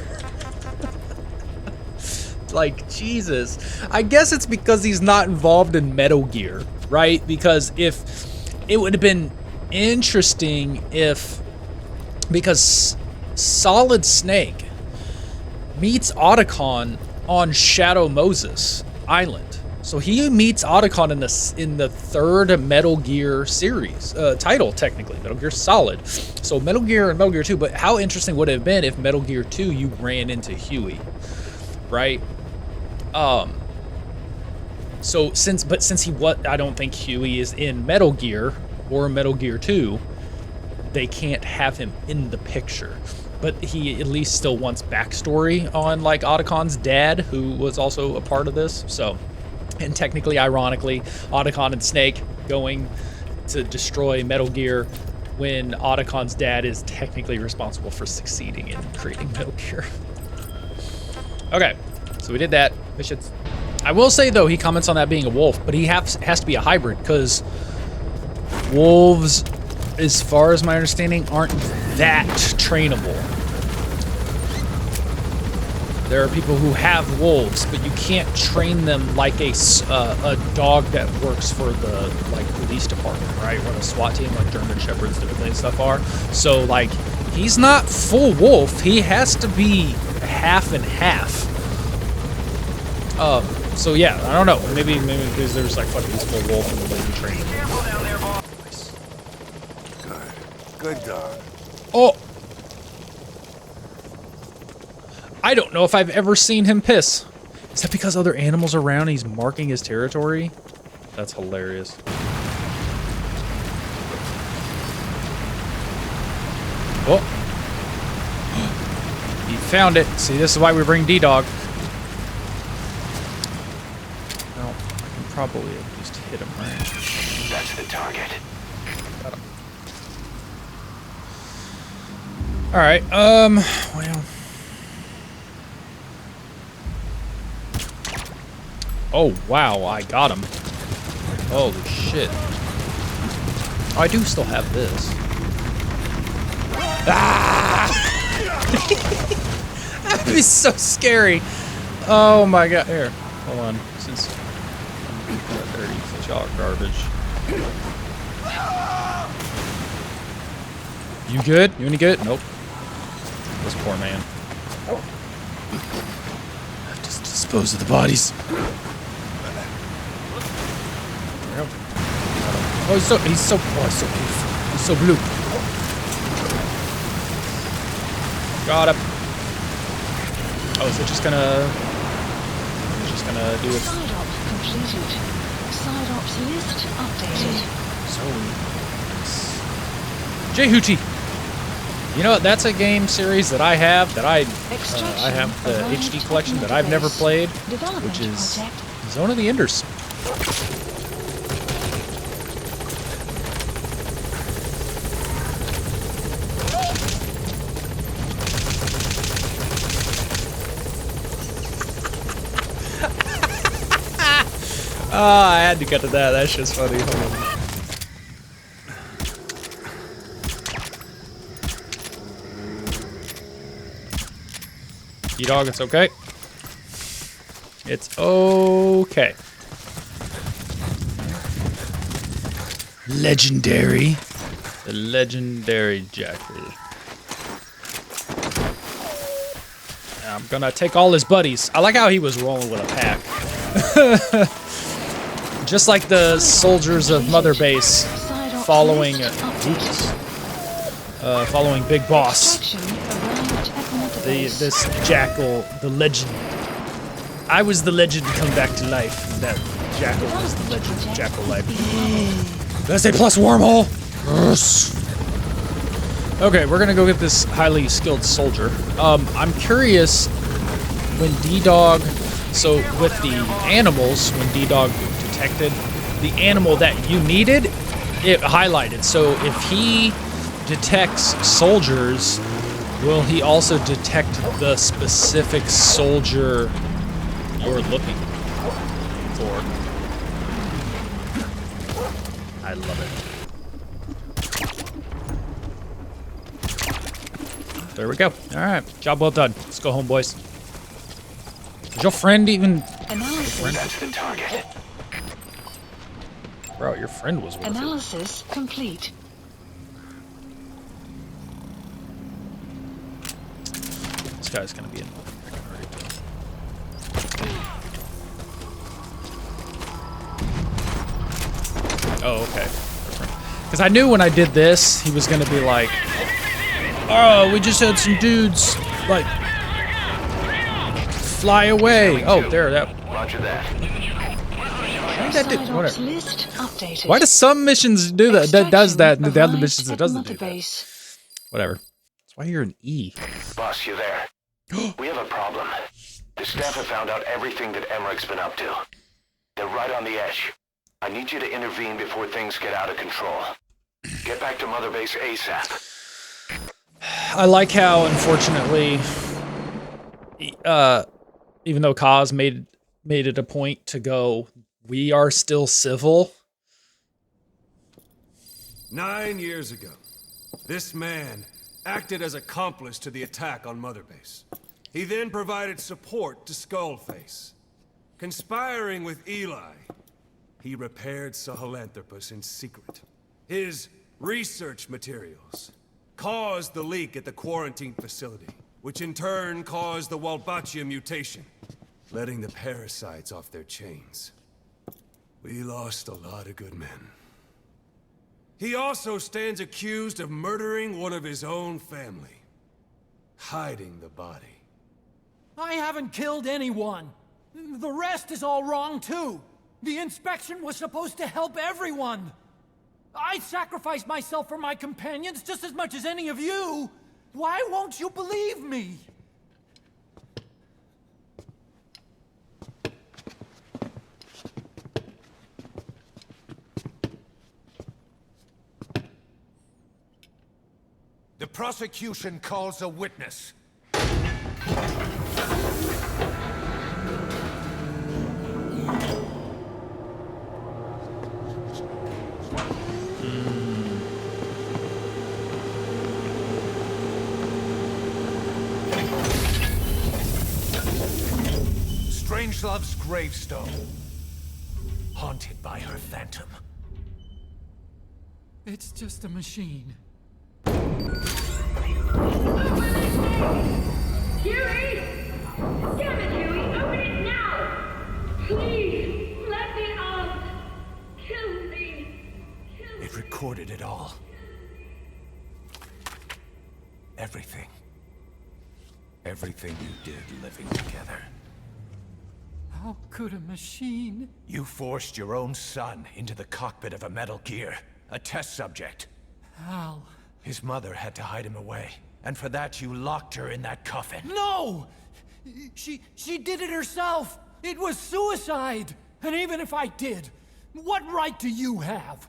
Like, Jesus. I guess it's because he's not involved in Metal Gear, right? Because if it would have been interesting if, because Solid Snake meets Otacon on Shadow Moses Island. So he meets Otacon in the third Metal Gear series title, technically, Metal Gear Solid. So Metal Gear and Metal Gear 2, but how interesting would it have been if Metal Gear 2 you ran into Huey, right? So since I don't think Huey is in Metal Gear or Metal Gear 2, they can't have him in the picture. But he at least still wants backstory on like Otacon's dad, who was also a part of this. So, and technically, ironically, Otacon and Snake going to destroy Metal Gear when Otacon's dad is technically responsible for succeeding in creating Metal Gear. Okay, so we did that. Missions. I will say though, he comments on that being a wolf, but he has to be a hybrid because wolves, as far as my understanding, aren't that trainable. There are people who have wolves, but you can't train them like a dog that works for the like police department, right? Or a SWAT team, like German Shepherds typically and stuff are. So like, he's not full wolf. He has to be half and half. So yeah, I don't know. Maybe because there's like fucking full wolf and the way you train. Nice. Good dog. Oh. I don't know if I've ever seen him piss. Is that because other animals are around and he's marking his territory? That's hilarious. Oh. He found it. See, this is why we bring D-Dog. Well, I can probably at least hit him, right? That's the target. Got him. Alright, well... Oh, wow, I got him. Holy shit. Oh, I do still have this. Ah! That is so scary. Oh my god. Here, hold on. Since I'm dirty, since y'all are garbage. You good? You any good? Nope. This poor man. I have to dispose of the bodies. Oh, he's so beautiful. He's so blue. Got him. Oh, is it just gonna do it? Side op completed. Side ops list updated. So, Jehooty. You know what? That's a game series that I have. I have the HD collection that I've never played, which is Zone of the Enders. Oh, I had to get to that. That's just funny. Hold on. D-Dog, it's okay. It's okay. Legendary. The legendary Jackal. I'm gonna take all his buddies. I like how he was rolling with a pack. Just like the soldiers of Mother Base following following Big Boss. This Jackal, the legend. I was the legend come back to life. That Jackal was the legend of Jackal life. Did I say plus wormhole? Yes. Okay, we're gonna go get this highly skilled soldier. I'm curious when D-Dog, so with the animals, when D-Dog detected the animal that you needed, it highlighted. So if he detects soldiers, will he also detect the specific soldier you're looking for? I love it. There we go. All right, job well done. Let's go home, boys. Is your friend even? That's the target. Bro, your friend was with Analysis complete. This guy's gonna be in. Oh, okay. Because I knew when I did this, he was gonna be like, "Oh, we just had some dudes like fly away." Oh, there, that. Roger that. Why did that do? Whatever. List updated. Why do some missions do that? That does that, and the other missions it doesn't do that. Whatever. That's why you're an E. Boss, you there? We have a problem. The staff have found out everything that Emmerich's been up to. They're right on the edge. I need you to intervene before things get out of control. Get back to Mother Base ASAP. I like how, unfortunately, even though Kaz made it a point to go, we are still civil. 9 years ago, this man acted as accomplice to the attack on Mother Base. He then provided support to Skullface. Conspiring with Eli, he repaired Sahelanthropus in secret. His research materials caused the leak at the quarantine facility, which in turn caused the Walbachia mutation, letting the parasites off their chains. We lost a lot of good men. He also stands accused of murdering one of his own family, hiding the body. I haven't killed anyone. The rest is all wrong too. The inspection was supposed to help everyone. I sacrificed myself for my companions just as much as any of you. Why won't you believe me? The prosecution calls a witness. Strangelove's gravestone, haunted by her phantom. It's just a machine. Huey! Damn it, Huey! Open it now! Please, let me out! Kill me! It recorded it all. Everything. Everything you did living together. How could a machine? You forced your own son into the cockpit of a Metal Gear, a test subject. How? His mother had to hide him away, and for that you locked her in that coffin. No! She did it herself! It was suicide! And even if I did, what right do you have?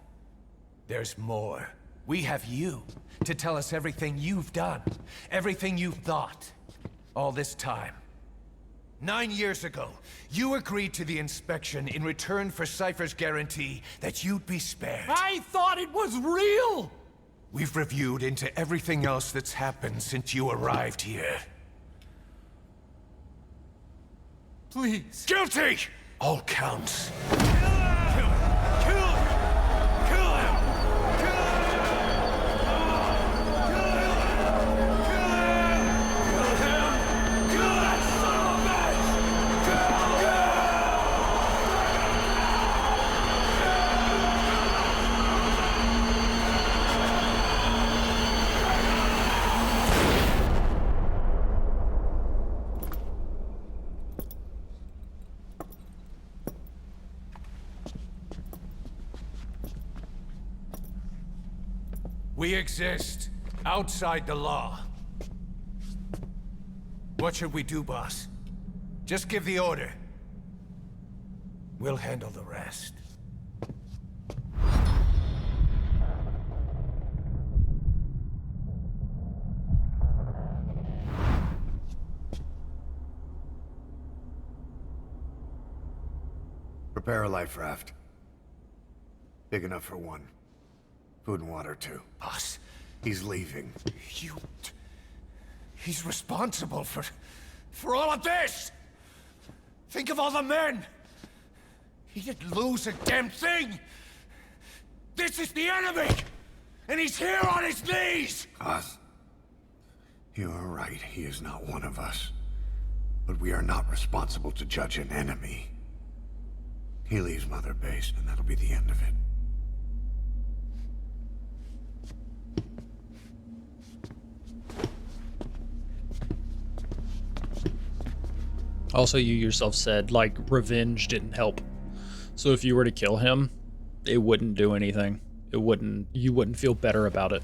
There's more. We have you to tell us everything you've done, everything you've thought, all this time. 9 years ago, you agreed to the inspection in return for Cypher's guarantee that you'd be spared. I thought it was real! We've reviewed into everything else that's happened since you arrived here. Please. Guilty! All counts. We exist outside the law. What should we do, boss? Just give the order. We'll handle the rest. Prepare a life raft. Big enough for one. Food and water, too. Boss. He's leaving. He's responsible for all of this! Think of all the men! He didn't lose a damn thing! This is the enemy! And he's here on his knees! Us? You are right, he is not one of us. But we are not responsible to judge an enemy. He leaves Mother Base, and that'll be the end of it. Also, you yourself said, like, revenge didn't help. So if you were to kill him, it wouldn't do anything. You wouldn't feel better about it.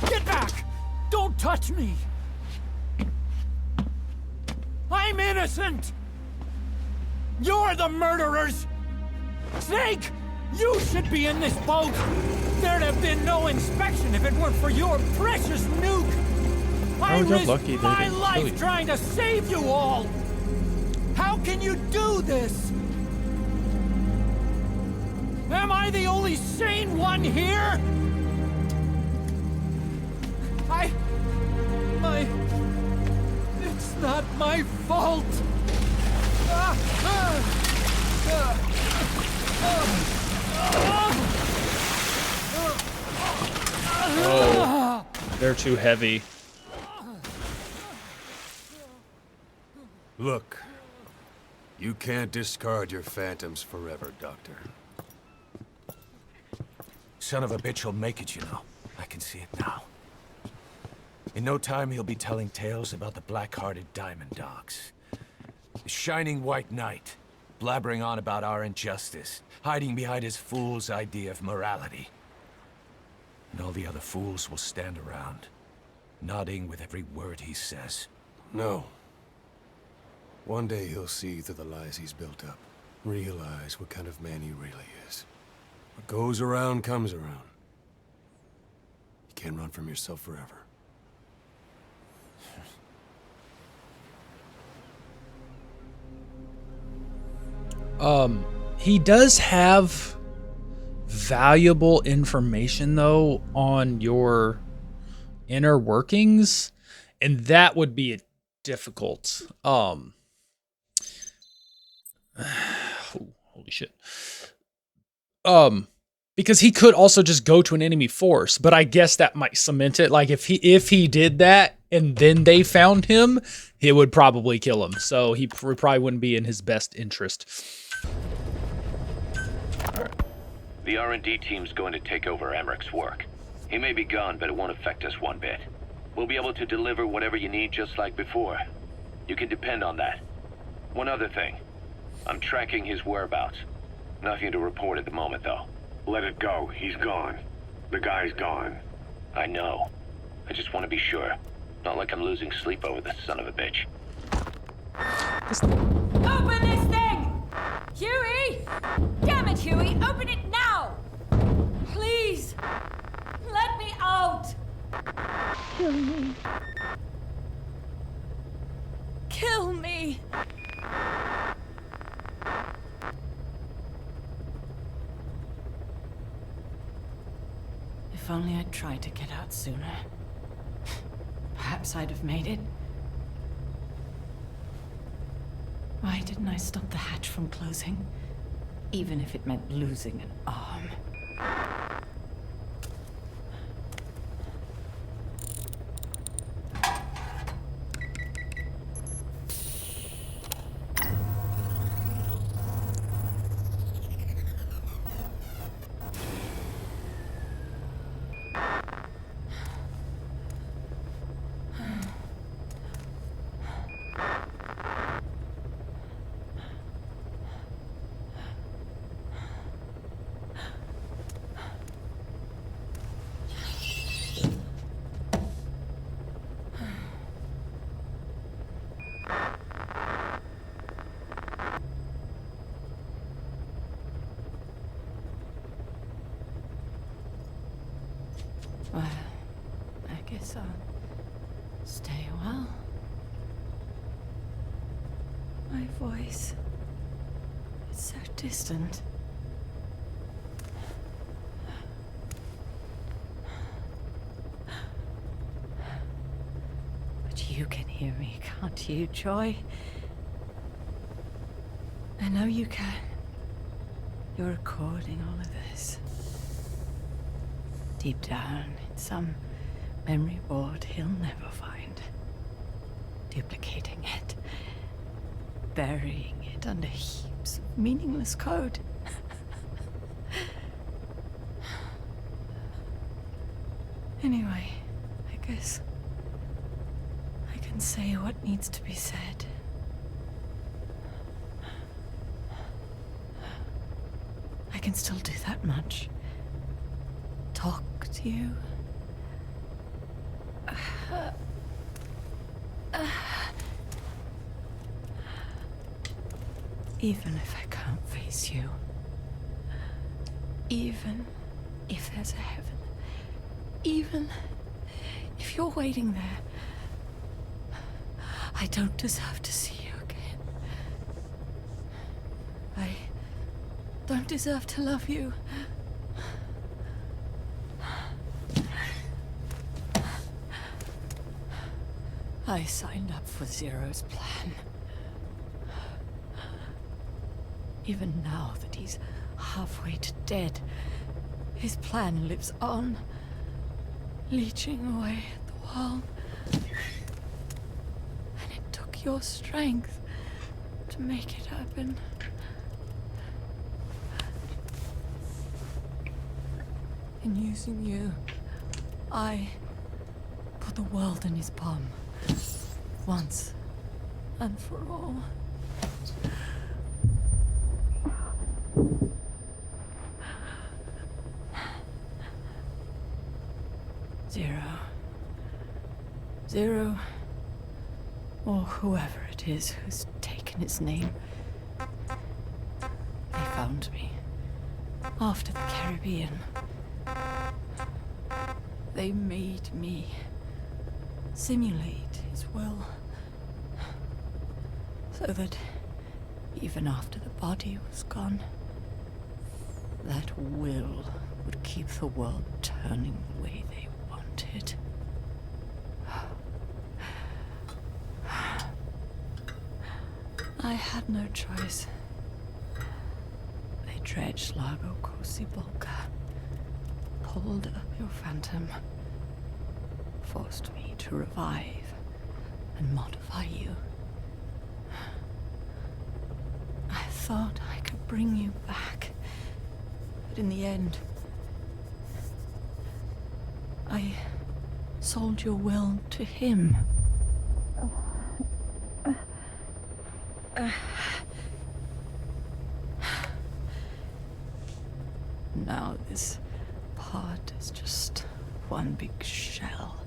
Get back! Don't touch me! I'm innocent! You're the murderers! Snake! You should be in this boat! There'd have been no inspection if it weren't for your precious nuke! I risked my life trying to save you all! How can you do this? Am I the only sane one here? It's not my fault! Oh, they're too heavy. Look, you can't discard your phantoms forever, Doctor. Son of a bitch will make it, you know. I can see it now. In no time, he'll be telling tales about the black-hearted Diamond Dogs. The shining white knight, blabbering on about our injustice, hiding behind his fool's idea of morality. And all the other fools will stand around, nodding with every word he says. No. One day he'll see through the lies he's built up. Realize what kind of man he really is. What goes around comes around. You can't run from yourself forever. He does have valuable information though on your inner workings, and that would be difficult. Holy shit. Because he could also just go to an enemy force, but I guess that might cement it. Like if he did that and then they found him, it would probably kill him. So he probably wouldn't be in his best interest. The R&D team's going to take over Emmerich's work. He may be gone, but it won't affect us one bit. We'll be able to deliver whatever you need just like before. You can depend on that. One other thing. I'm tracking his whereabouts. Nothing to report at the moment, though. Let it go. He's gone. The guy's gone. I know. I just want to be sure. Not like I'm losing sleep over this son of a bitch. Open this thing! Huey! Damn it, Huey! Open it now! Please! Let me out! Kill me. Kill me! If only I'd tried to get out sooner. Perhaps I'd have made it. Why didn't I stop the hatch from closing? Even if it meant losing an arm. Well, I guess I'll stay a while. My voice, it's so distant. But you can hear me, can't you, Joy? I know you can. You're recording all of this. Deep down in some memory board he'll never find. Duplicating it. Burying it under heaps of meaningless code. Anyway, I guess I can say what needs to be said. I can still do that much. Talk to you. Even if I can't face you. Even if there's a heaven. Even if you're waiting there. I don't deserve to see you again. I don't deserve to love you. I signed up for Zero's plan. Even now that he's halfway to dead, his plan lives on, leeching away at the world. And it took your strength to make it happen. In using you, I put the world in his palm. Once and for all. Zero, or whoever it is who's taken his name, they found me after the Caribbean. They made me simulate his will, so that even after the body was gone, that will would keep the world turning the way they wanted. I had no choice. They dredged Largo Kosibolka, pulled up your phantom, forced me to revive and modify you. I thought I could bring you back, but in the end, I sold your will to him. Now this pod is just one big shell.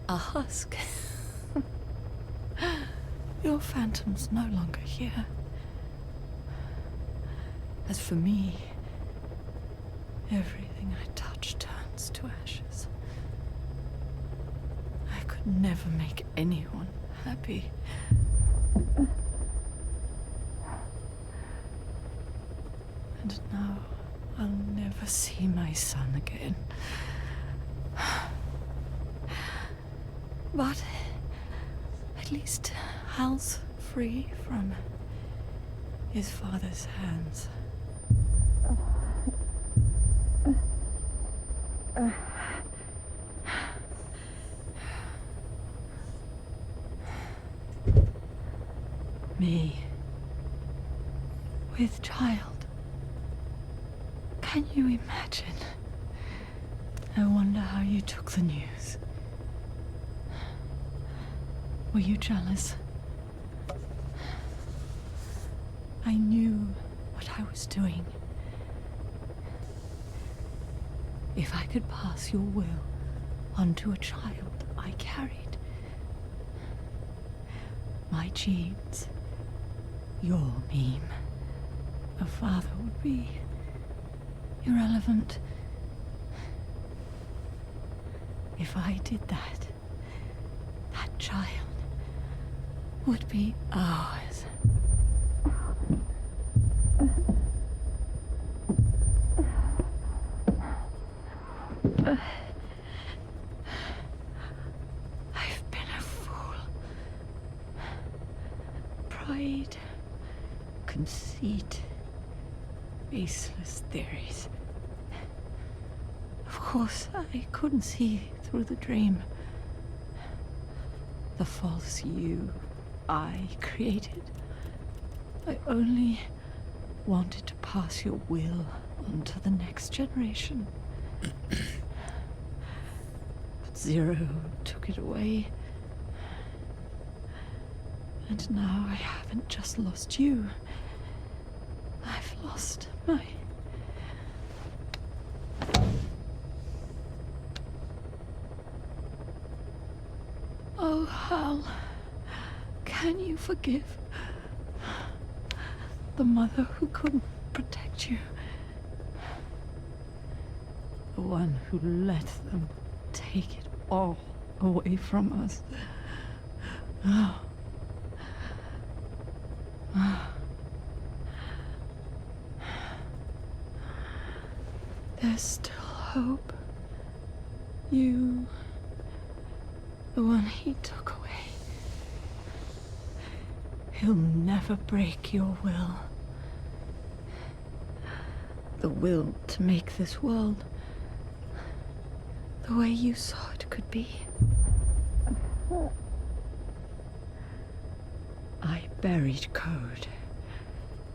A husk. Your phantom's no longer here. As for me, everything I touch turns to ashes. I could never make anyone happy. And now I'll never see my son again. But at least Hal's free from his father's hands. Me, with child. Can you imagine? I wonder how you took the news. Were you jealous? I knew what I was doing. If I could pass your will onto a child I carried, my genes, your meme, a father would be irrelevant. If I did that, that child would be ours. I've been a fool. Pride, conceit, baseless theories. Of course, I couldn't see through the dream. The false you I created. I only wanted to pass your will on to the next generation. But Zero took it away. And now I haven't just lost you. I've lost my... Oh, Hal, can you forgive the mother who couldn't protect you? The one who let them take it all away from us. Oh. Oh. There's still hope. You... the one he took away. He'll never break your will. The will to make this world the way you saw it could be. I buried code,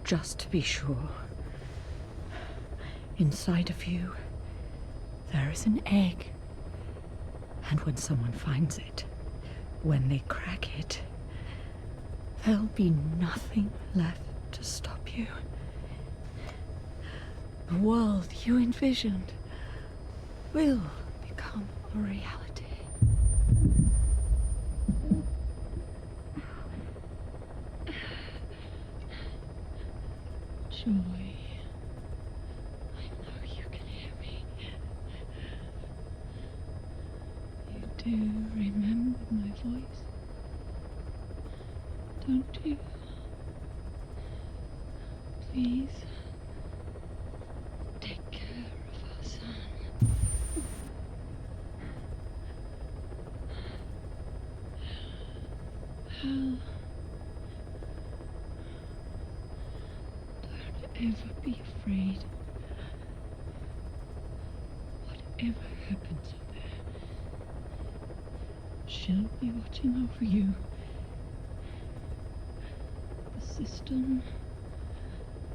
just to be sure. Inside of you, there is an egg. And when someone finds it, when they crack it, there'll be nothing left to stop you. The world you envisioned will become a reality. Joy. I know you can hear me. You do remember my voice, don't you? Please, take care of our son. Hal, don't ever be afraid. Whatever happens up there, she'll be watching over you. The system,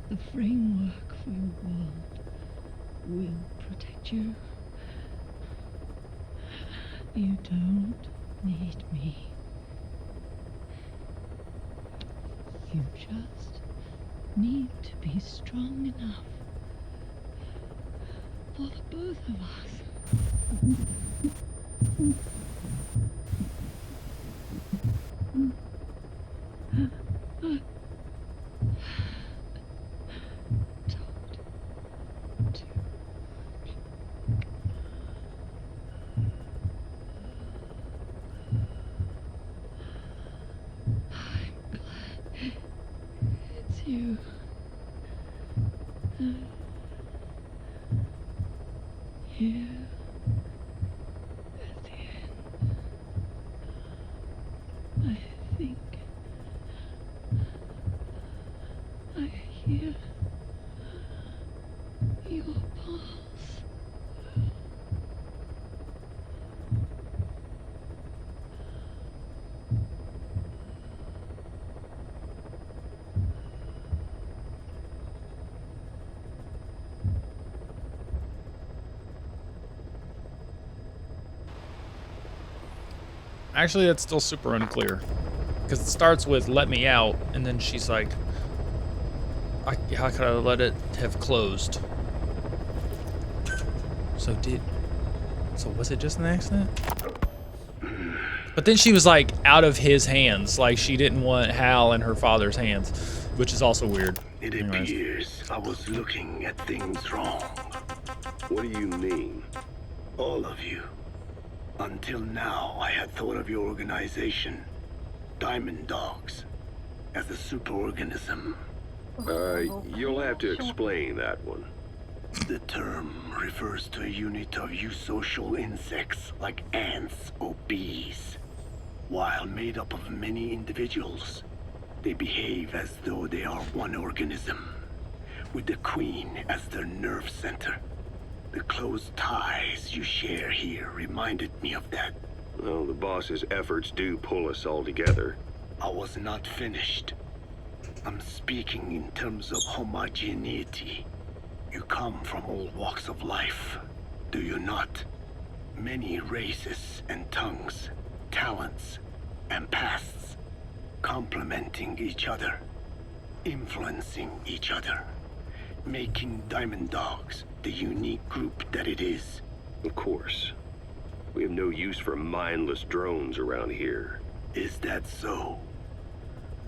the framework for your world will protect you. You don't need me. You just need to be strong enough for the both of us. You. Here at the end, I think I hear your pulse. Actually, that's still super unclear. Because it starts with, let me out, and then she's like, how could I let it have closed? So was it just an accident? But then she was like, out of his hands. Like, she didn't want Hal in her father's hands, which is also weird. It appears I was looking at things wrong. What do you mean? All of you. Until now, I had thought of your organization, Diamond Dogs, as a superorganism. You'll have to explain that one. The term refers to a unit of eusocial insects like ants or bees. While made up of many individuals, they behave as though they are one organism, with the Queen as their nerve center. The close ties you share here reminded me of that. Well, the boss's efforts do pull us all together. I was not finished. I'm speaking in terms of homogeneity. You come from all walks of life, do you not? Many races and tongues, talents and pasts, complementing each other, influencing each other, making Diamond Dogs the unique group that it is. Of course. We have no use for mindless drones around here. Is that so?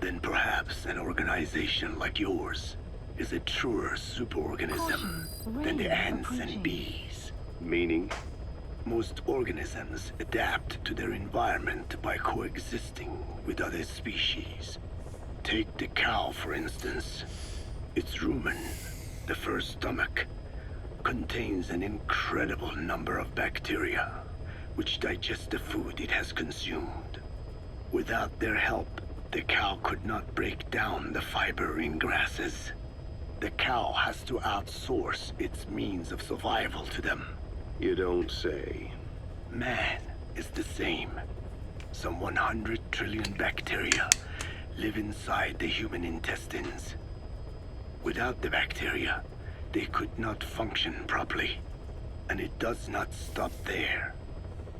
Then perhaps an organization like yours is a truer superorganism than the ants and bees. Meaning? Most organisms adapt to their environment by coexisting with other species. Take the cow, for instance. Its rumen, the first stomach, contains an incredible number of bacteria, which digest the food it has consumed. Without their help, the cow could not break down the fiber in grasses. The cow has to outsource its means of survival to them. You don't say. Man is the same. Some 100 trillion bacteria live inside the human intestines. Without the bacteria, they could not function properly. And it does not stop there.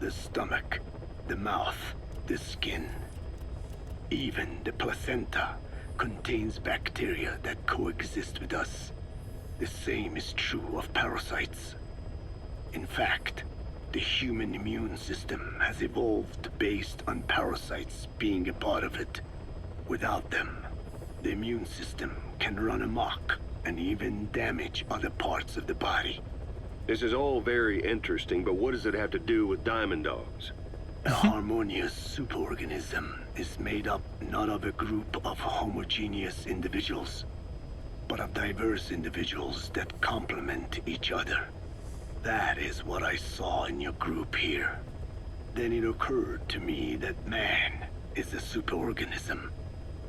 The stomach, the mouth, the skin, even the placenta contains bacteria that coexist with us. The same is true of parasites. In fact, the human immune system has evolved based on parasites being a part of it. Without them, the immune system can run amok and even damage other parts of the body. This is all very interesting, but what does it have to do with Diamond Dogs? A harmonious superorganism is made up not of a group of homogeneous individuals, but of diverse individuals that complement each other. That is what I saw in your group here. Then it occurred to me that man is a superorganism.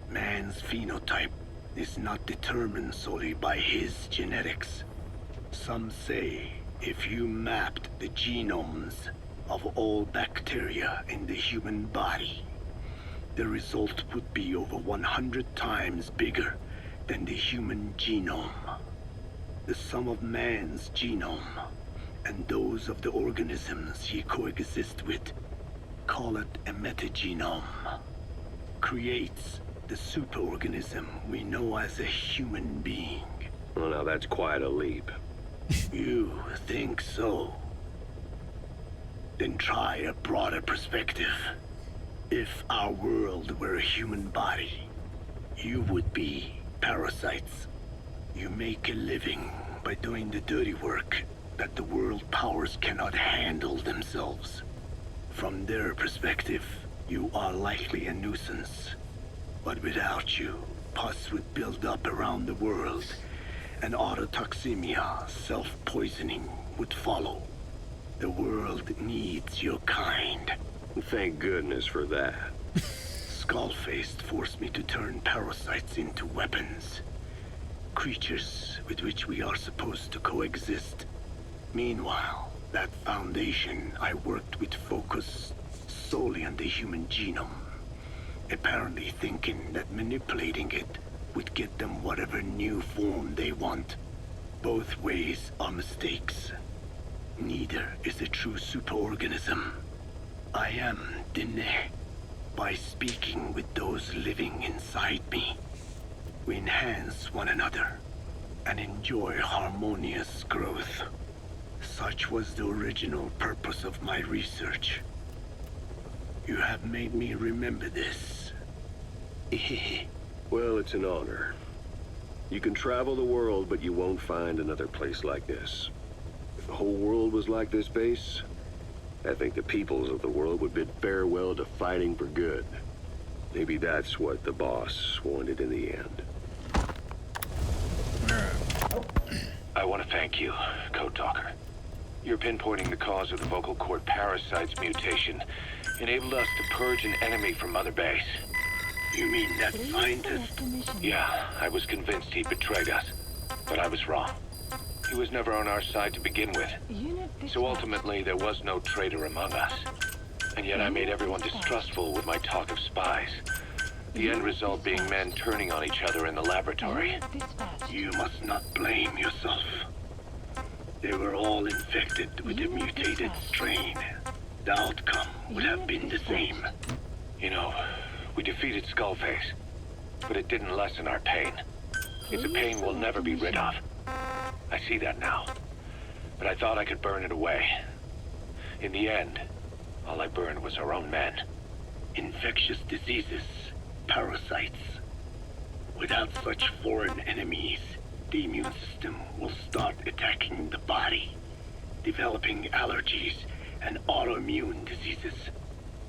Man's phenotype is not determined solely by his genetics. Some say if you mapped the genomes of all bacteria in the human body, the result would be over 100 times bigger than the human genome. The sum of man's genome and those of the organisms he coexists with, call it a metagenome, creates the superorganism we know as a human being. Well, now that's quite a leap. You think so? Then try a broader perspective. If our world were a human body, you would be parasites. You make a living by doing the dirty work that the world powers cannot handle themselves. From their perspective, you are likely a nuisance. But without you, pus would build up around the world, and autotoxemia, self-poisoning, would follow. The world needs your kind. Thank goodness for that. Skullfaced forced me to turn parasites into weapons. Creatures with which we are supposed to coexist. Meanwhile, that Foundation I worked with focused solely on the human genome, apparently thinking that manipulating it would get them whatever new form they want. Both ways are mistakes. Neither is a true superorganism. I am Dine. By speaking with those living inside me, we enhance one another and enjoy harmonious growth. Such was the original purpose of my research. You have made me remember this. Well, it's an honor. You can travel the world, but you won't find another place like this. If the whole world was like this base, I think the peoples of the world would bid farewell to fighting for good. Maybe that's what the boss wanted in the end. I want to thank you, Code Talker. Your pinpointing the cause of the vocal cord parasite's mutation enabled us to purge an enemy from Mother Base. You mean that scientist? Yeah, I was convinced he betrayed us, but I was wrong. He was never on our side to begin with. So ultimately, there was no traitor among us. And yet I made everyone distrustful with my talk of spies. The end result being men turning on each other in the laboratory. You must not blame yourself. They were all infected with a mutated strain. The outcome would have been the same. You know, we defeated Skullface, but it didn't lessen our pain. It's a pain we'll never be rid of. I see that now, but I thought I could burn it away. In the end, all I burned was our own men. Infectious diseases, parasites. Without such foreign enemies, the immune system will start attacking the body, developing allergies and autoimmune diseases.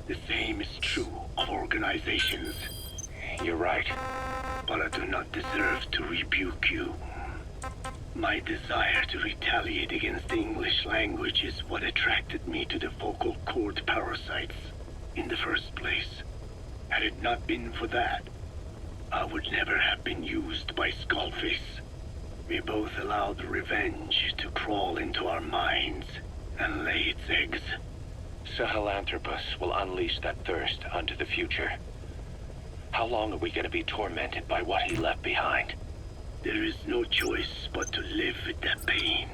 The same is true of organizations. You're right. But I do not deserve to rebuke you. My desire to retaliate against the English language is what attracted me to the vocal cord parasites in the first place. Had it not been for that, I would never have been used by Skullface. We both allowed revenge to crawl into our minds and lay its eggs. Sahelanthropus will unleash that thirst onto the future. How long are we going to be tormented by what he left behind? There is no choice but to live with that pain.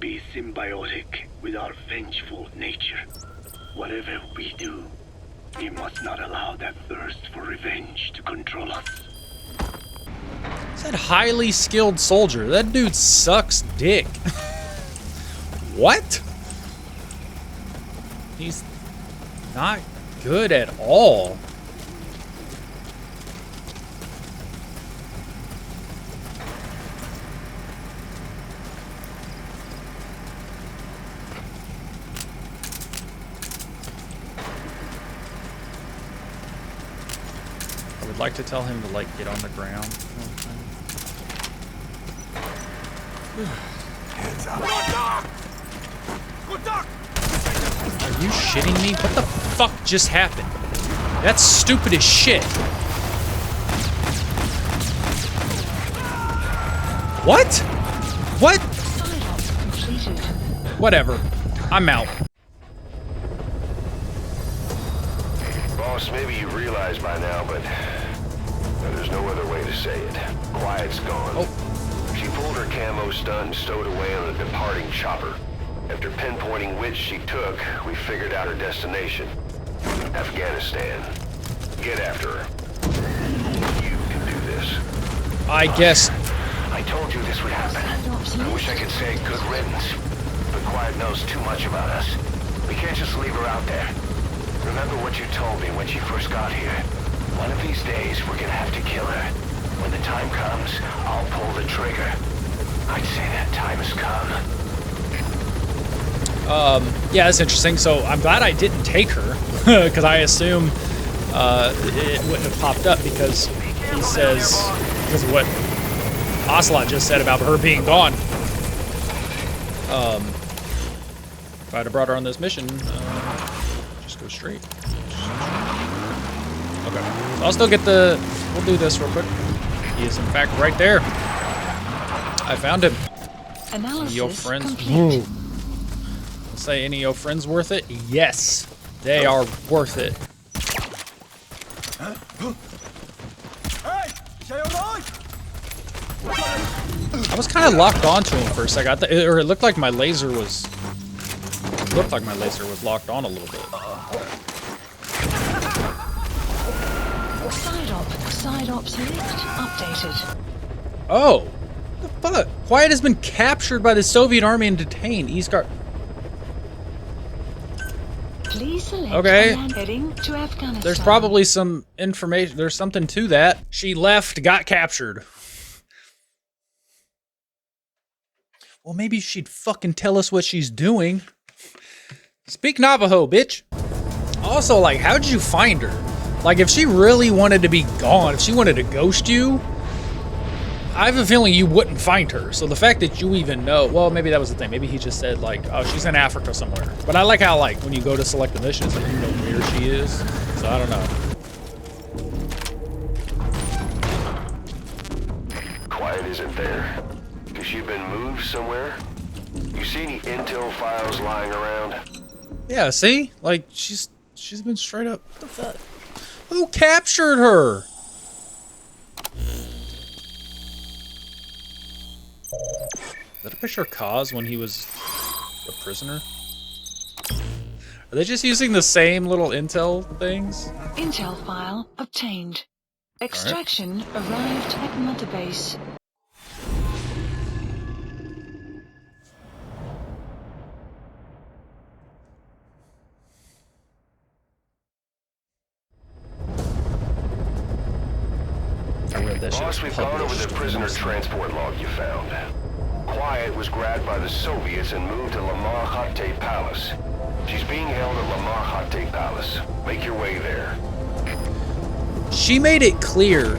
Be symbiotic with our vengeful nature. Whatever we do, we must not allow that thirst for revenge to control us. It's that highly skilled soldier. That dude sucks dick. What? He's not good at all. I would like to tell him to, like, get on the ground. Hands up. Are you shitting me? What the fuck just happened? That's stupid as shit. What? What? Whatever. I'm out. Boss, maybe you realize by now, but there's no other way to say it. Quiet's gone. Oh. She pulled her camo stunt and stowed away on a departing chopper. After pinpointing which she took, we figured out her destination. Afghanistan. Get after her. You can do this. I guess. I told you this would happen. I wish I could say good riddance. But Quiet knows too much about us. We can't just leave her out there. Remember what you told me when she first got here. One of these days, we're gonna have to kill her. When the time comes, I'll pull the trigger. I'd say that time has come. Yeah, that's interesting. So I'm glad I didn't take her, because I assume it wouldn't have popped up because he says, because of what Ocelot just said about her being gone. If I'd have brought her on this mission, just go straight. Okay, so I'll still get the, we'll do this real quick. He is in fact right there. I found him. Any of your friends? Say any of your friends worth it? Yes, they are worth it. Hey, stay alive! I was kind of locked onto him for a second. Or it looked like my laser was. It looked like my laser was locked on a little bit. Side ops list updated. Oh, what the fuck? Quiet has been captured by the Soviet army and detained. Eastgard. Please select Okay. heading to Afghanistan. There's probably some information. There's something to that. She left, got captured. Well, maybe she'd fucking tell us what she's doing. Speak Navajo, bitch. Also, like, how'd you find her? Like, if she really wanted to be gone, if she wanted to ghost you, I have a feeling you wouldn't find her. So the fact that you even know, well, maybe that was the thing. Maybe he just said, like, oh, she's in Africa somewhere. But I like how, like, when you go to select the mission, it's like, you know where she is. So I don't know. Quiet isn't there. Has she been moved somewhere? You see any intel files lying around? Yeah, see? Like, she's been straight up. What the fuck? Who captured her? Is that a picture of Kaz when he was a prisoner? Are they just using the same little intel things? Intel file obtained. Extraction arrived at Mother Base. Boss, we've gone over the prisoner transport log you found. Quiet was grabbed by the Soviets and moved to Lamar Khatte Palace. She's being held at Lamar Khatte Palace. Make your way there. She made it clear.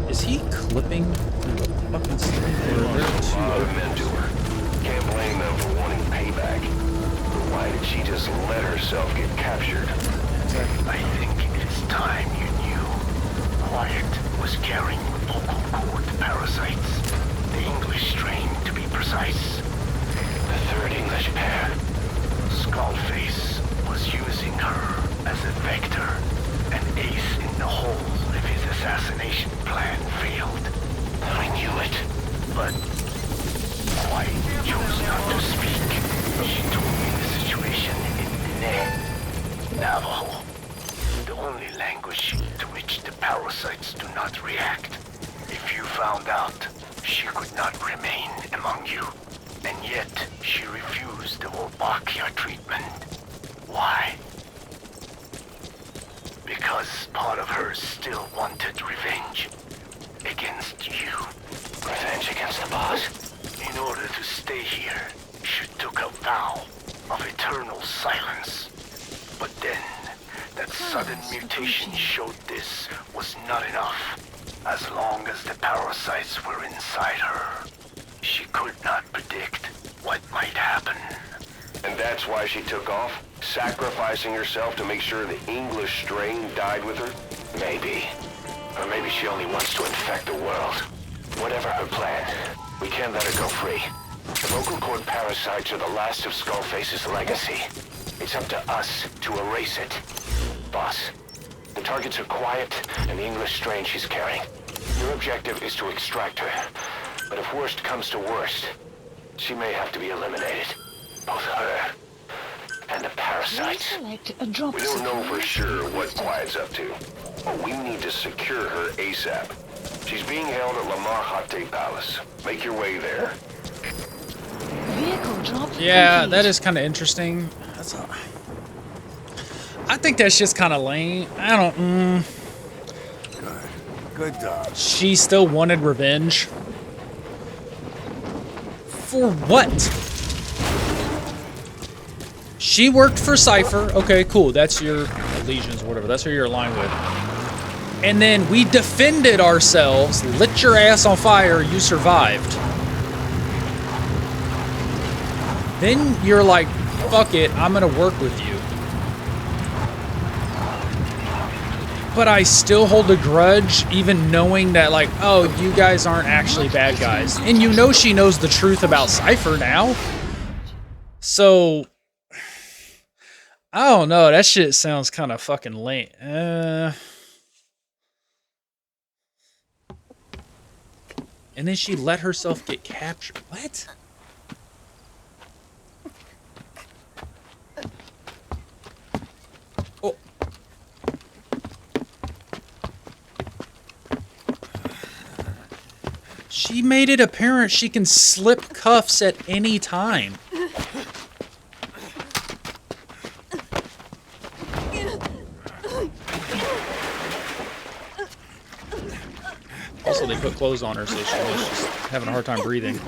Is he clipping through the fucking ceiling? A lot of men to her. Can't blame them for wanting payback. But why did she just let herself get captured? I think it's time you knew. Quiet was carrying vocal cord parasites. The English strain, to be precise. The third English pair. Skullface was using her as a vector, an ace in the hole if his assassination plan failed. I knew it. But Quiet chose not to speak. She told me the situation in Navajo. The only language to which the parasites do not react. If you found out, she could not remain among you. And yet, she refused the Wolbachia treatment. Why? Because part of her still wanted revenge. Against you. Revenge against the boss? In order to stay here, she took a vow of eternal silence. But then, that sudden mutation showed this was not enough. As long as the parasites were inside her, she could not predict what might happen. And that's why she took off? Sacrificing herself to make sure the English strain died with her? Maybe. Or maybe she only wants to infect the world. Whatever her plan, we can't let her go free. The vocal cord parasites are the last of Skullface's legacy. It's up to us to erase it. Boss, the targets are quiet and the English strain she's carrying. Your objective is to extract her. But if worst comes to worst, she may have to be eliminated. Both her and the parasites. We don't know for sure what Quiet's up to, but we need to secure her ASAP. She's being held at Lamar Hate Palace. Make your way there. Yeah, that is kind of interesting. That's all. I think that's just kind of lame. I don't. Good dog. She still wanted revenge. For what? She worked for Cypher. Okay, cool. That's your allegiance, whatever. That's who you're aligned with. And then we defended ourselves, lit your ass on fire, you survived. Then you're like, fuck it, I'm gonna work with you. But I still hold a grudge, even knowing that, like, oh, you guys aren't actually bad guys. And you know she knows the truth about Cypher now. So, I don't know, that shit sounds kind of fucking lame. And then she let herself get captured. What? Oh. She made it apparent she can slip cuffs at any time. Also, they put clothes on her, so she was just having a hard time breathing.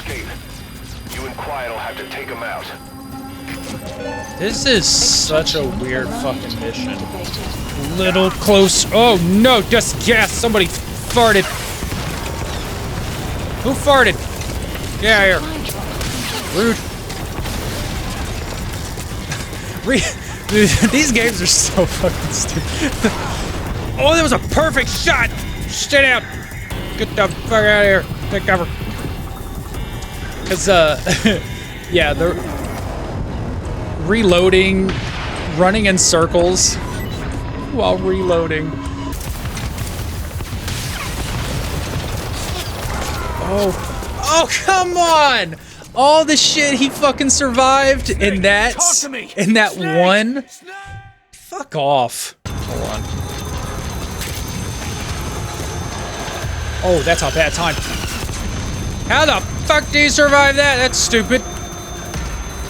escape. You and Quiet will have to take him out. This is such a weird fucking mission. Little close. Oh no, just gas. Somebody farted. Who farted? Get out of here. Rude. These games are so fucking stupid. Oh, that was a perfect shot. Stay down. Get the fuck out of here. Take cover. Cause yeah, the reloading, running in circles while reloading. Oh, come on! All the shit he fucking survived in that one. Fuck off. Hold on. Oh, that's a bad time. How the fuck do you survive that? That's stupid.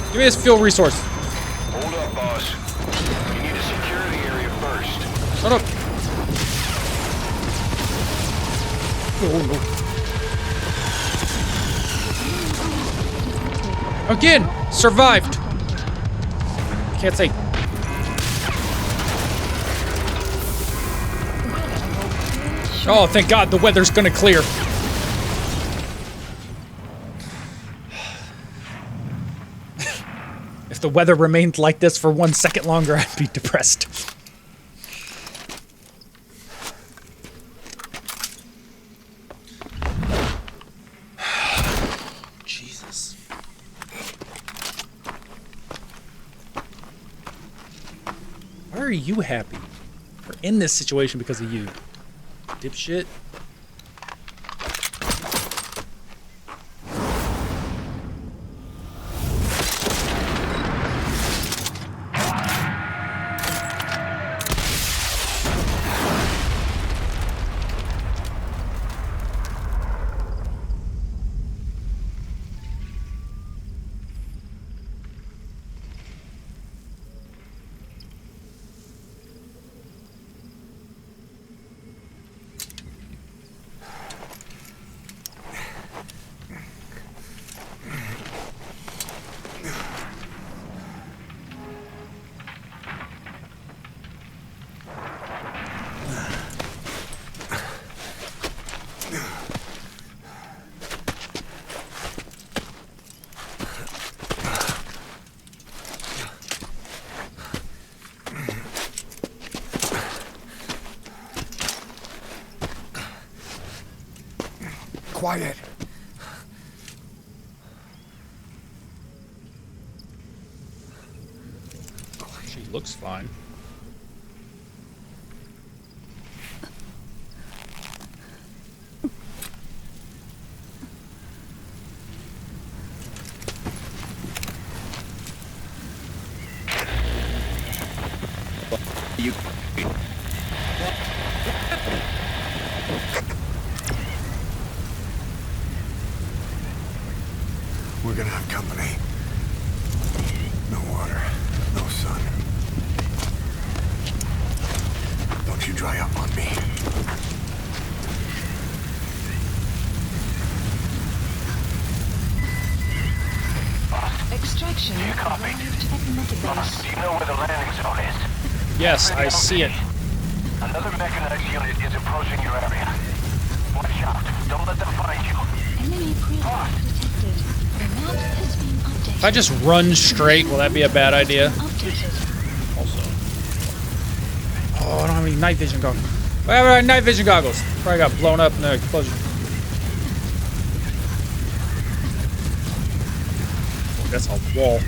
Give me this fuel resource. Hold up, boss. You need to secure the area first. Shut up. Oh, no. Again, survived. Can't say. Oh, thank God, the weather's gonna clear. If the weather remained like this for 1 second longer, I'd be depressed. Jesus. Why are you happy? We're in this situation because of you. Dipshit. Quiet. She looks fine. We're gonna have company. No water, no sun. Don't you dry up on me. Extraction. You copied. Boss, do you know where the landing zone is? Yes, I see it. Another mechanized unit is approaching your area. Watch out. Don't let them find you. Enemy presence detected. The map has been updated. If I just run straight, will that be a bad idea? Also. Oh, I don't have any night vision goggles. If I have night vision goggles, probably got blown up in the explosion. Oh, that's a wall.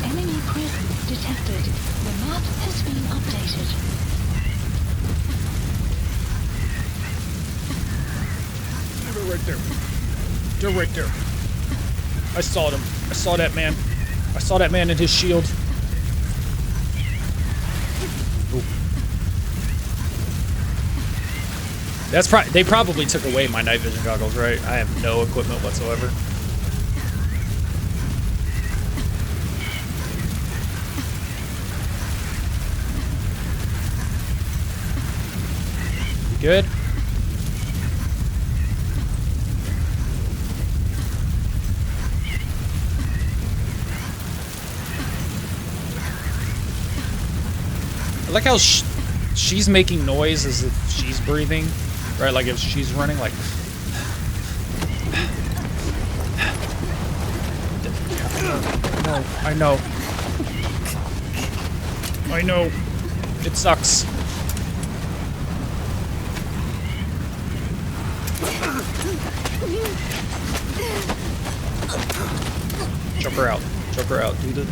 Enemy presence detected. The map has been updated. They're right there. They're right there. I saw them. I saw that man. I saw that man in his shield. Ooh. That's they probably took away my night vision goggles, right? I have no equipment whatsoever. good? I like how she's making noise as if she's breathing, right? Like if she's running, like. No, I know. I know. It sucks. Choke her out. Choke her out, dude.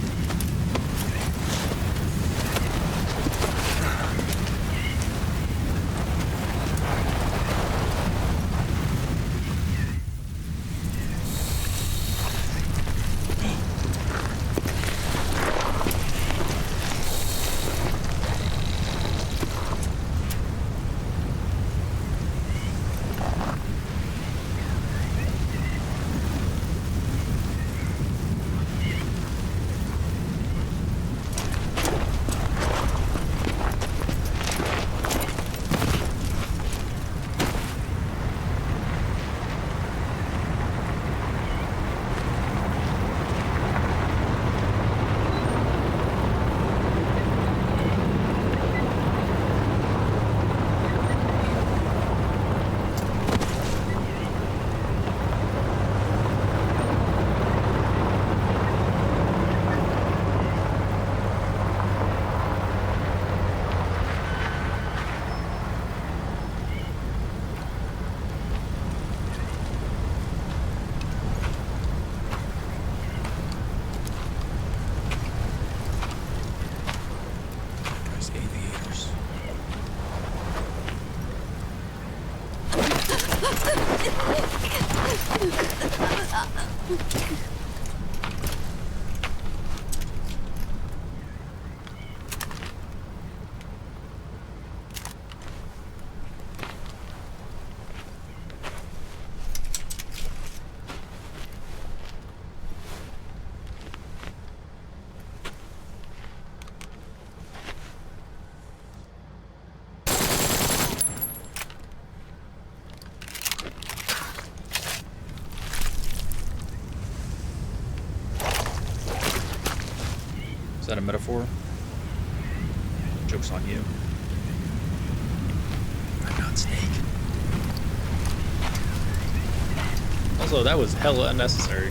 Is that a metaphor? Joke's on you. I'm not Snake. Also, that was hella unnecessary.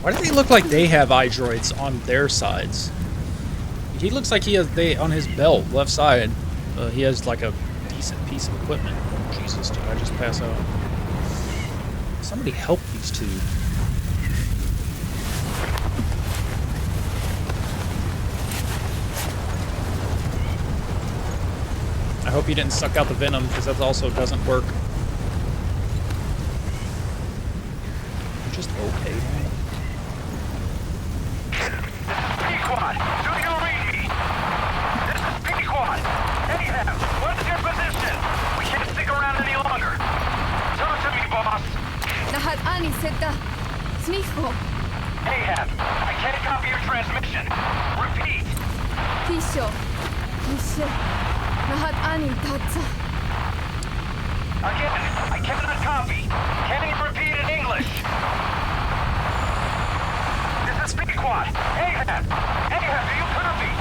Why do they look like they have iDroids on their sides? He looks like he has on his belt, left side. He has like a decent piece of equipment. Jesus, did I just pass out? Somebody help these two. I hope he didn't suck out the venom, because that also doesn't work. Just okay, man. P-Quad, do you read me? This is P-Quad. Ahab, what's your position? We can't stick around any longer. Talk to me, boss. Lahat ani seda. Smicho. Ahab, I can't copy your transmission. Repeat. Tisho. Tisho. Lahat ani tatsa. Again, I cannot copy. Can you repeat in English? This is P-Quad. Ahab! Ahab, do you copy?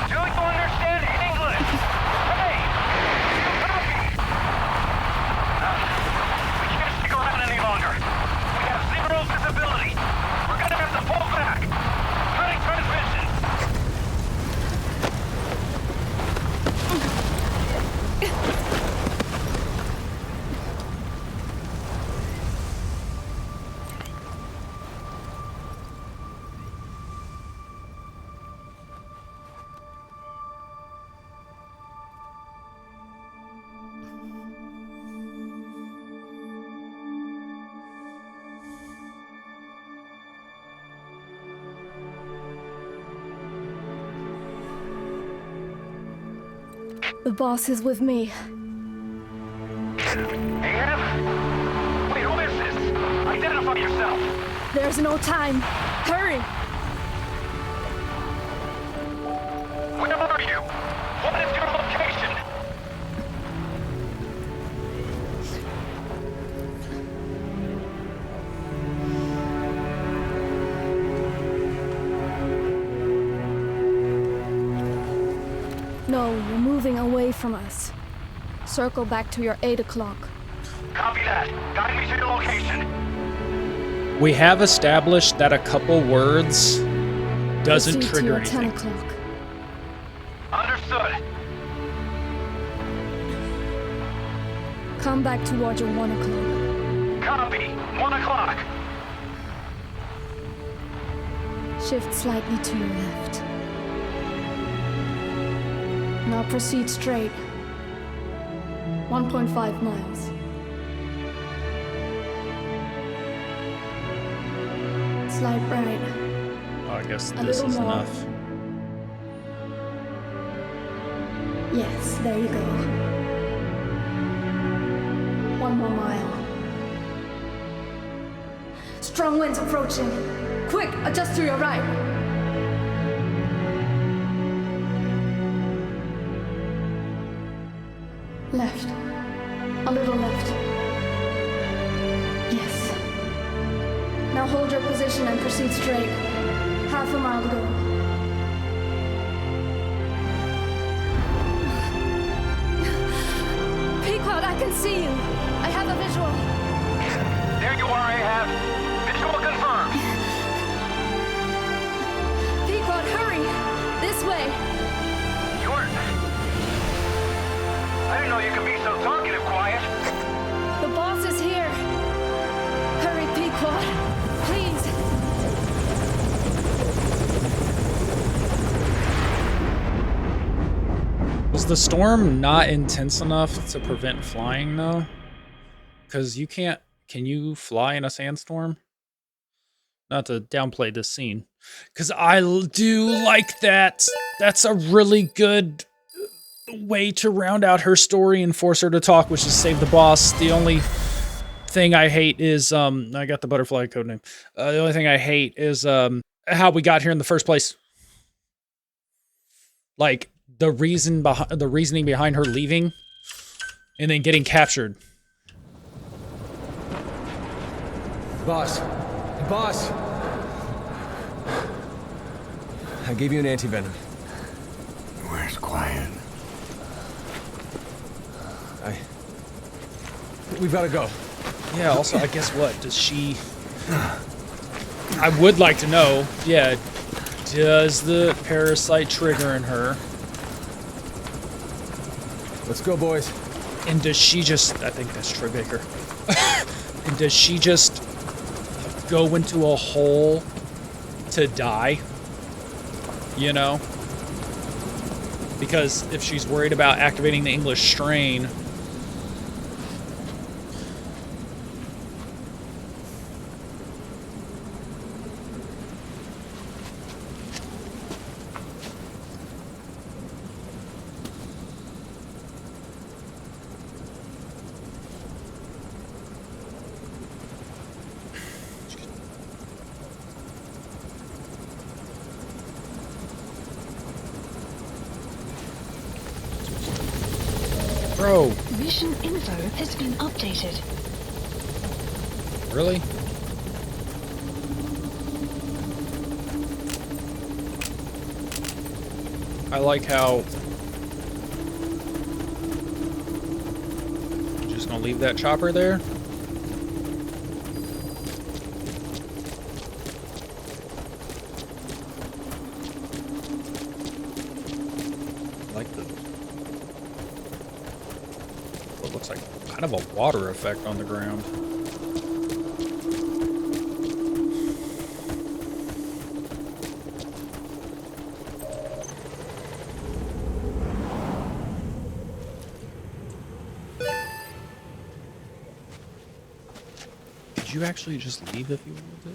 Do you understand English? Hey! Do you copy? We can't stick around any longer. We have zero visibility. We're gonna have to pull back. Cutting transmission. The boss is with me. Ahab? Wait, who is this? Identify yourself! There's no time. Hurry! Where are you? What is your location? No, you're moving away from us. Circle back to your 8 o'clock. Copy that. Guide me to your location. We have established that a couple words doesn't Proceed trigger to your anything. 10 o'clock. Understood. Come back towards your 1 o'clock. Copy. 1 o'clock. Shift slightly to your left. Now proceed straight. 1.5 miles. Slide right. Oh, I guess A this little is more. enough. Yes, there you go. 1 more mile. Strong winds approaching. Quick, adjust to your right. Left. A little left. Yes. Now hold your position and proceed straight. Half a mile to go. Pequod, I can see you. I have a visual. There you are, Ahab. Visual confirmed. Pequod, hurry! This way. I didn't know you could be so talkative, Quiet. The boss is here. Hurry, Pequod. Please. Was the storm not intense enough to prevent flying, though? Because you can't... Can you fly in a sandstorm? Not to downplay this scene. Because I do like that. That's a really good way to round out her story and force her to talk, which is save the boss. The only thing I hate is... I got the butterfly codename. The only thing I hate is how we got here in the first place. Like... The reasoning behind her leaving and then getting captured. Boss. Boss! I gave you an antivenom. Where's Quiet? We've got to go. Yeah, also, I guess what? Does she... I would like to know, yeah, does the parasite trigger in her? Let's go, boys. And does she just... I think that's Troy Baker. And does she just go into a hole to die? You know? Because if she's worried about activating the English strain... Bro. Mission info has been updated. Really? I like how... Just gonna leave that chopper there? Kind of a water effect on the ground. Could you actually just leave if you wanted to?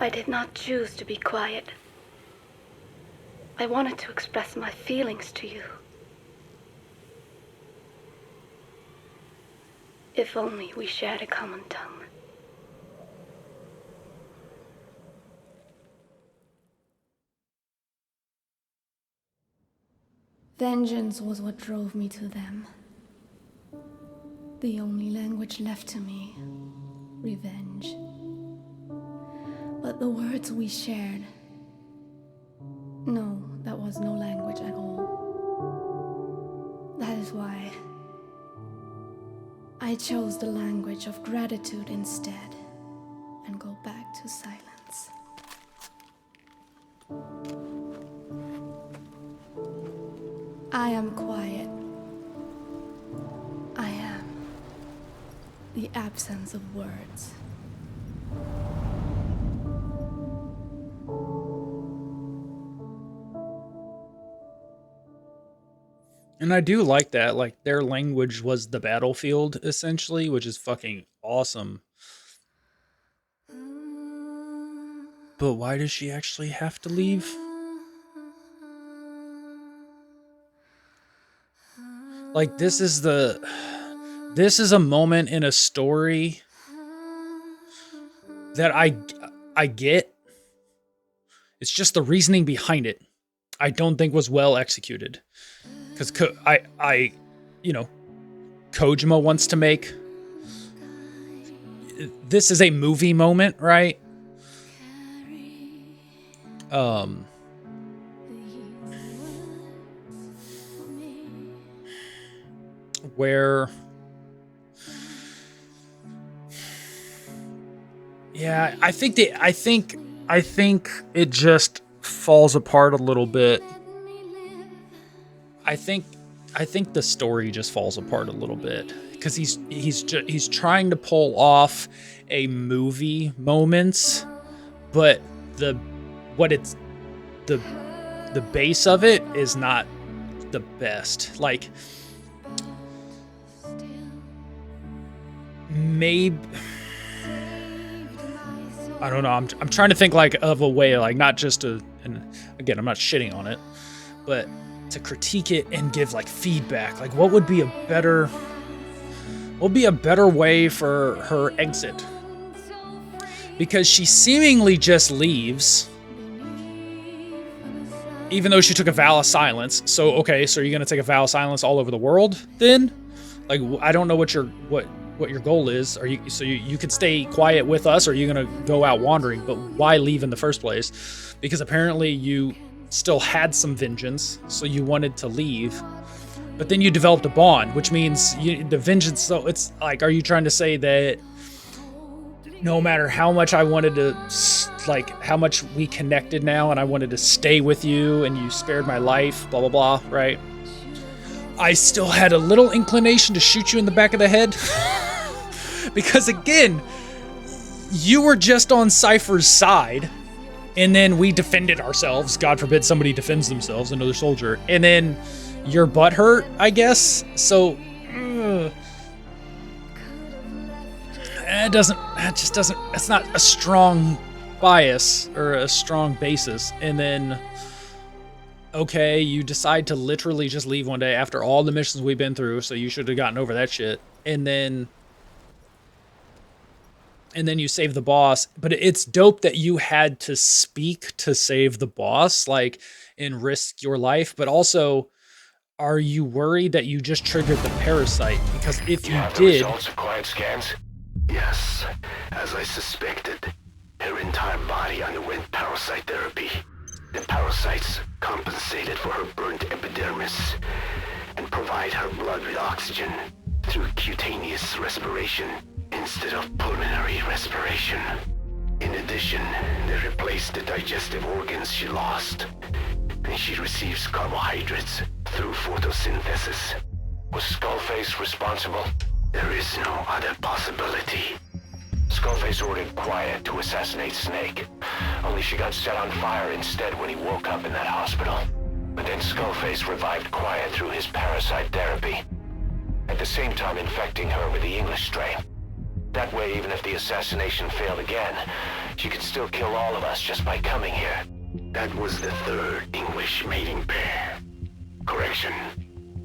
I did not choose to be quiet. I wanted to express my feelings to you. If only we shared a common tongue. Vengeance was what drove me to them. The only language left to me, revenge. But the words we shared, no, that was no language at all. That is why I chose the language of gratitude instead, and go back to silence. I am quiet. I am the absence of words. And I do like that. Like, their language was the battlefield, essentially, which is fucking awesome. But why does she actually have to leave? Like, this is a moment in a story that I get. It's just the reasoning behind it I don't think was well executed. Because Kojima wants to make this is a movie moment, right? Where, yeah, I think it just falls apart a little bit. I think the story just falls apart a little bit because he's trying to pull off a movie moments, but the base of it is not the best. Like, maybe, I don't know. I'm trying to think like of a way, like, not just to, and again, I'm not shitting on it, but to critique it and give like feedback. Like, what would be a better way for her exit? Because she seemingly just leaves, even though she took a vow of silence. So, okay, so are you gonna take a vow of silence all over the world then? Like, I don't know what your goal is. Are you could stay quiet with us, or are you gonna go out wandering? But why leave in the first place? Because apparently you still had some vengeance, so you wanted to leave, but then you developed a bond, which means the vengeance. So it's like, are you trying to say that no matter how much I wanted to, like, how much we connected now, and I wanted to stay with you, and you spared my life, blah blah blah, right? I still had a little inclination to shoot you in the back of the head. Because again, you were just on Cypher's side, and then we defended ourselves. God forbid somebody defends themselves, another soldier, and then your butt hurt, I guess. So it's not a strong bias or a strong basis. And then, okay, you decide to literally just leave one day after all the missions we've been through, so you should have gotten over that shit. And then you save the boss. But it's dope that you had to speak to save the boss, like, and risk your life. But also, are you worried that you just triggered the parasite? Because if you did... The results of quiet scans? Yes, as I suspected. Her entire body underwent parasite therapy. The parasites compensated for her burnt epidermis and provide her blood with oxygen through cutaneous respiration instead of pulmonary respiration. In addition, they replaced the digestive organs she lost, and she receives carbohydrates through photosynthesis. Was Skullface responsible? There is no other possibility. Skullface ordered Quiet to assassinate Snake, only she got set on fire instead when he woke up in that hospital. But then Skullface revived Quiet through his parasite therapy, at the same time infecting her with the English strain. That way, even if the assassination failed again, she could still kill all of us just by coming here. That was the third English mating pair. Correction.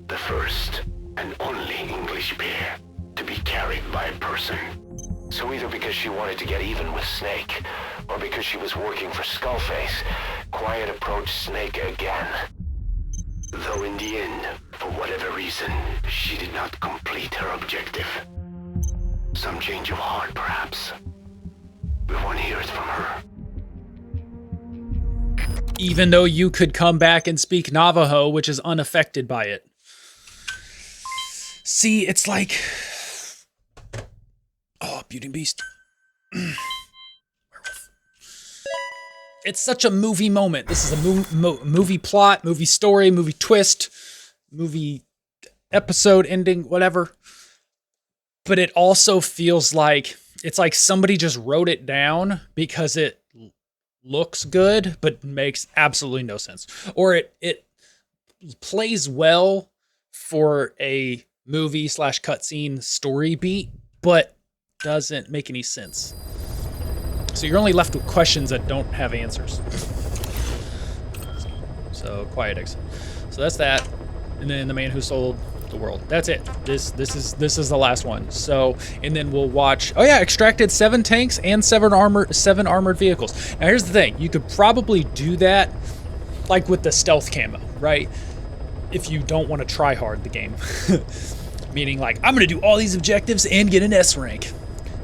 The first and only English pair to be carried by a person. So either because she wanted to get even with Snake, or because she was working for Skullface, Quiet approached Snake again. Though in the end, for whatever reason, she did not complete her objective. Some change of heart, perhaps. We won't hear it from her. Even though you could come back and speak Navajo, which is unaffected by it. See, it's like... Oh, Beauty and Beast. Werewolf. It's such a movie moment. This is a movie plot, movie story, movie twist, movie episode ending, whatever. But it also feels like it's like somebody just wrote it down because it looks good, but makes absolutely no sense. Or it plays well for a movie / cutscene story beat, but doesn't make any sense. So you're only left with questions that don't have answers. So Quiet Exit. So that's that. And then The Man Who Sold the World. That's it. This is the last one. So, and then we'll watch. Oh yeah, extracted 7 tanks and 7 armored vehicles. Now here's the thing. You could probably do that like with the stealth camo, right? If you don't want to try hard the game. Meaning like, I'm gonna do all these objectives and get an S rank.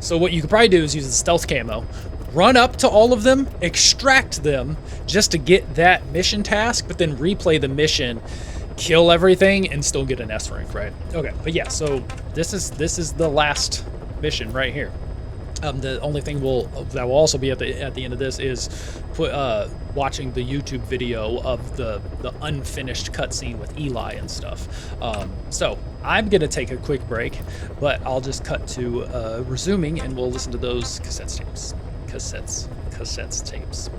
So what you could probably do is use the stealth camo, run up to all of them, extract them just to get that mission task, but then replay the mission, kill everything, and still get an S rank, right? Okay, but yeah, so this is the last mission right here. The only thing that will also be at the end of this is watching the YouTube video of the unfinished cutscene with Eli and stuff. So I'm gonna take a quick break, but I'll just cut to resuming, and we'll listen to those cassette tapes.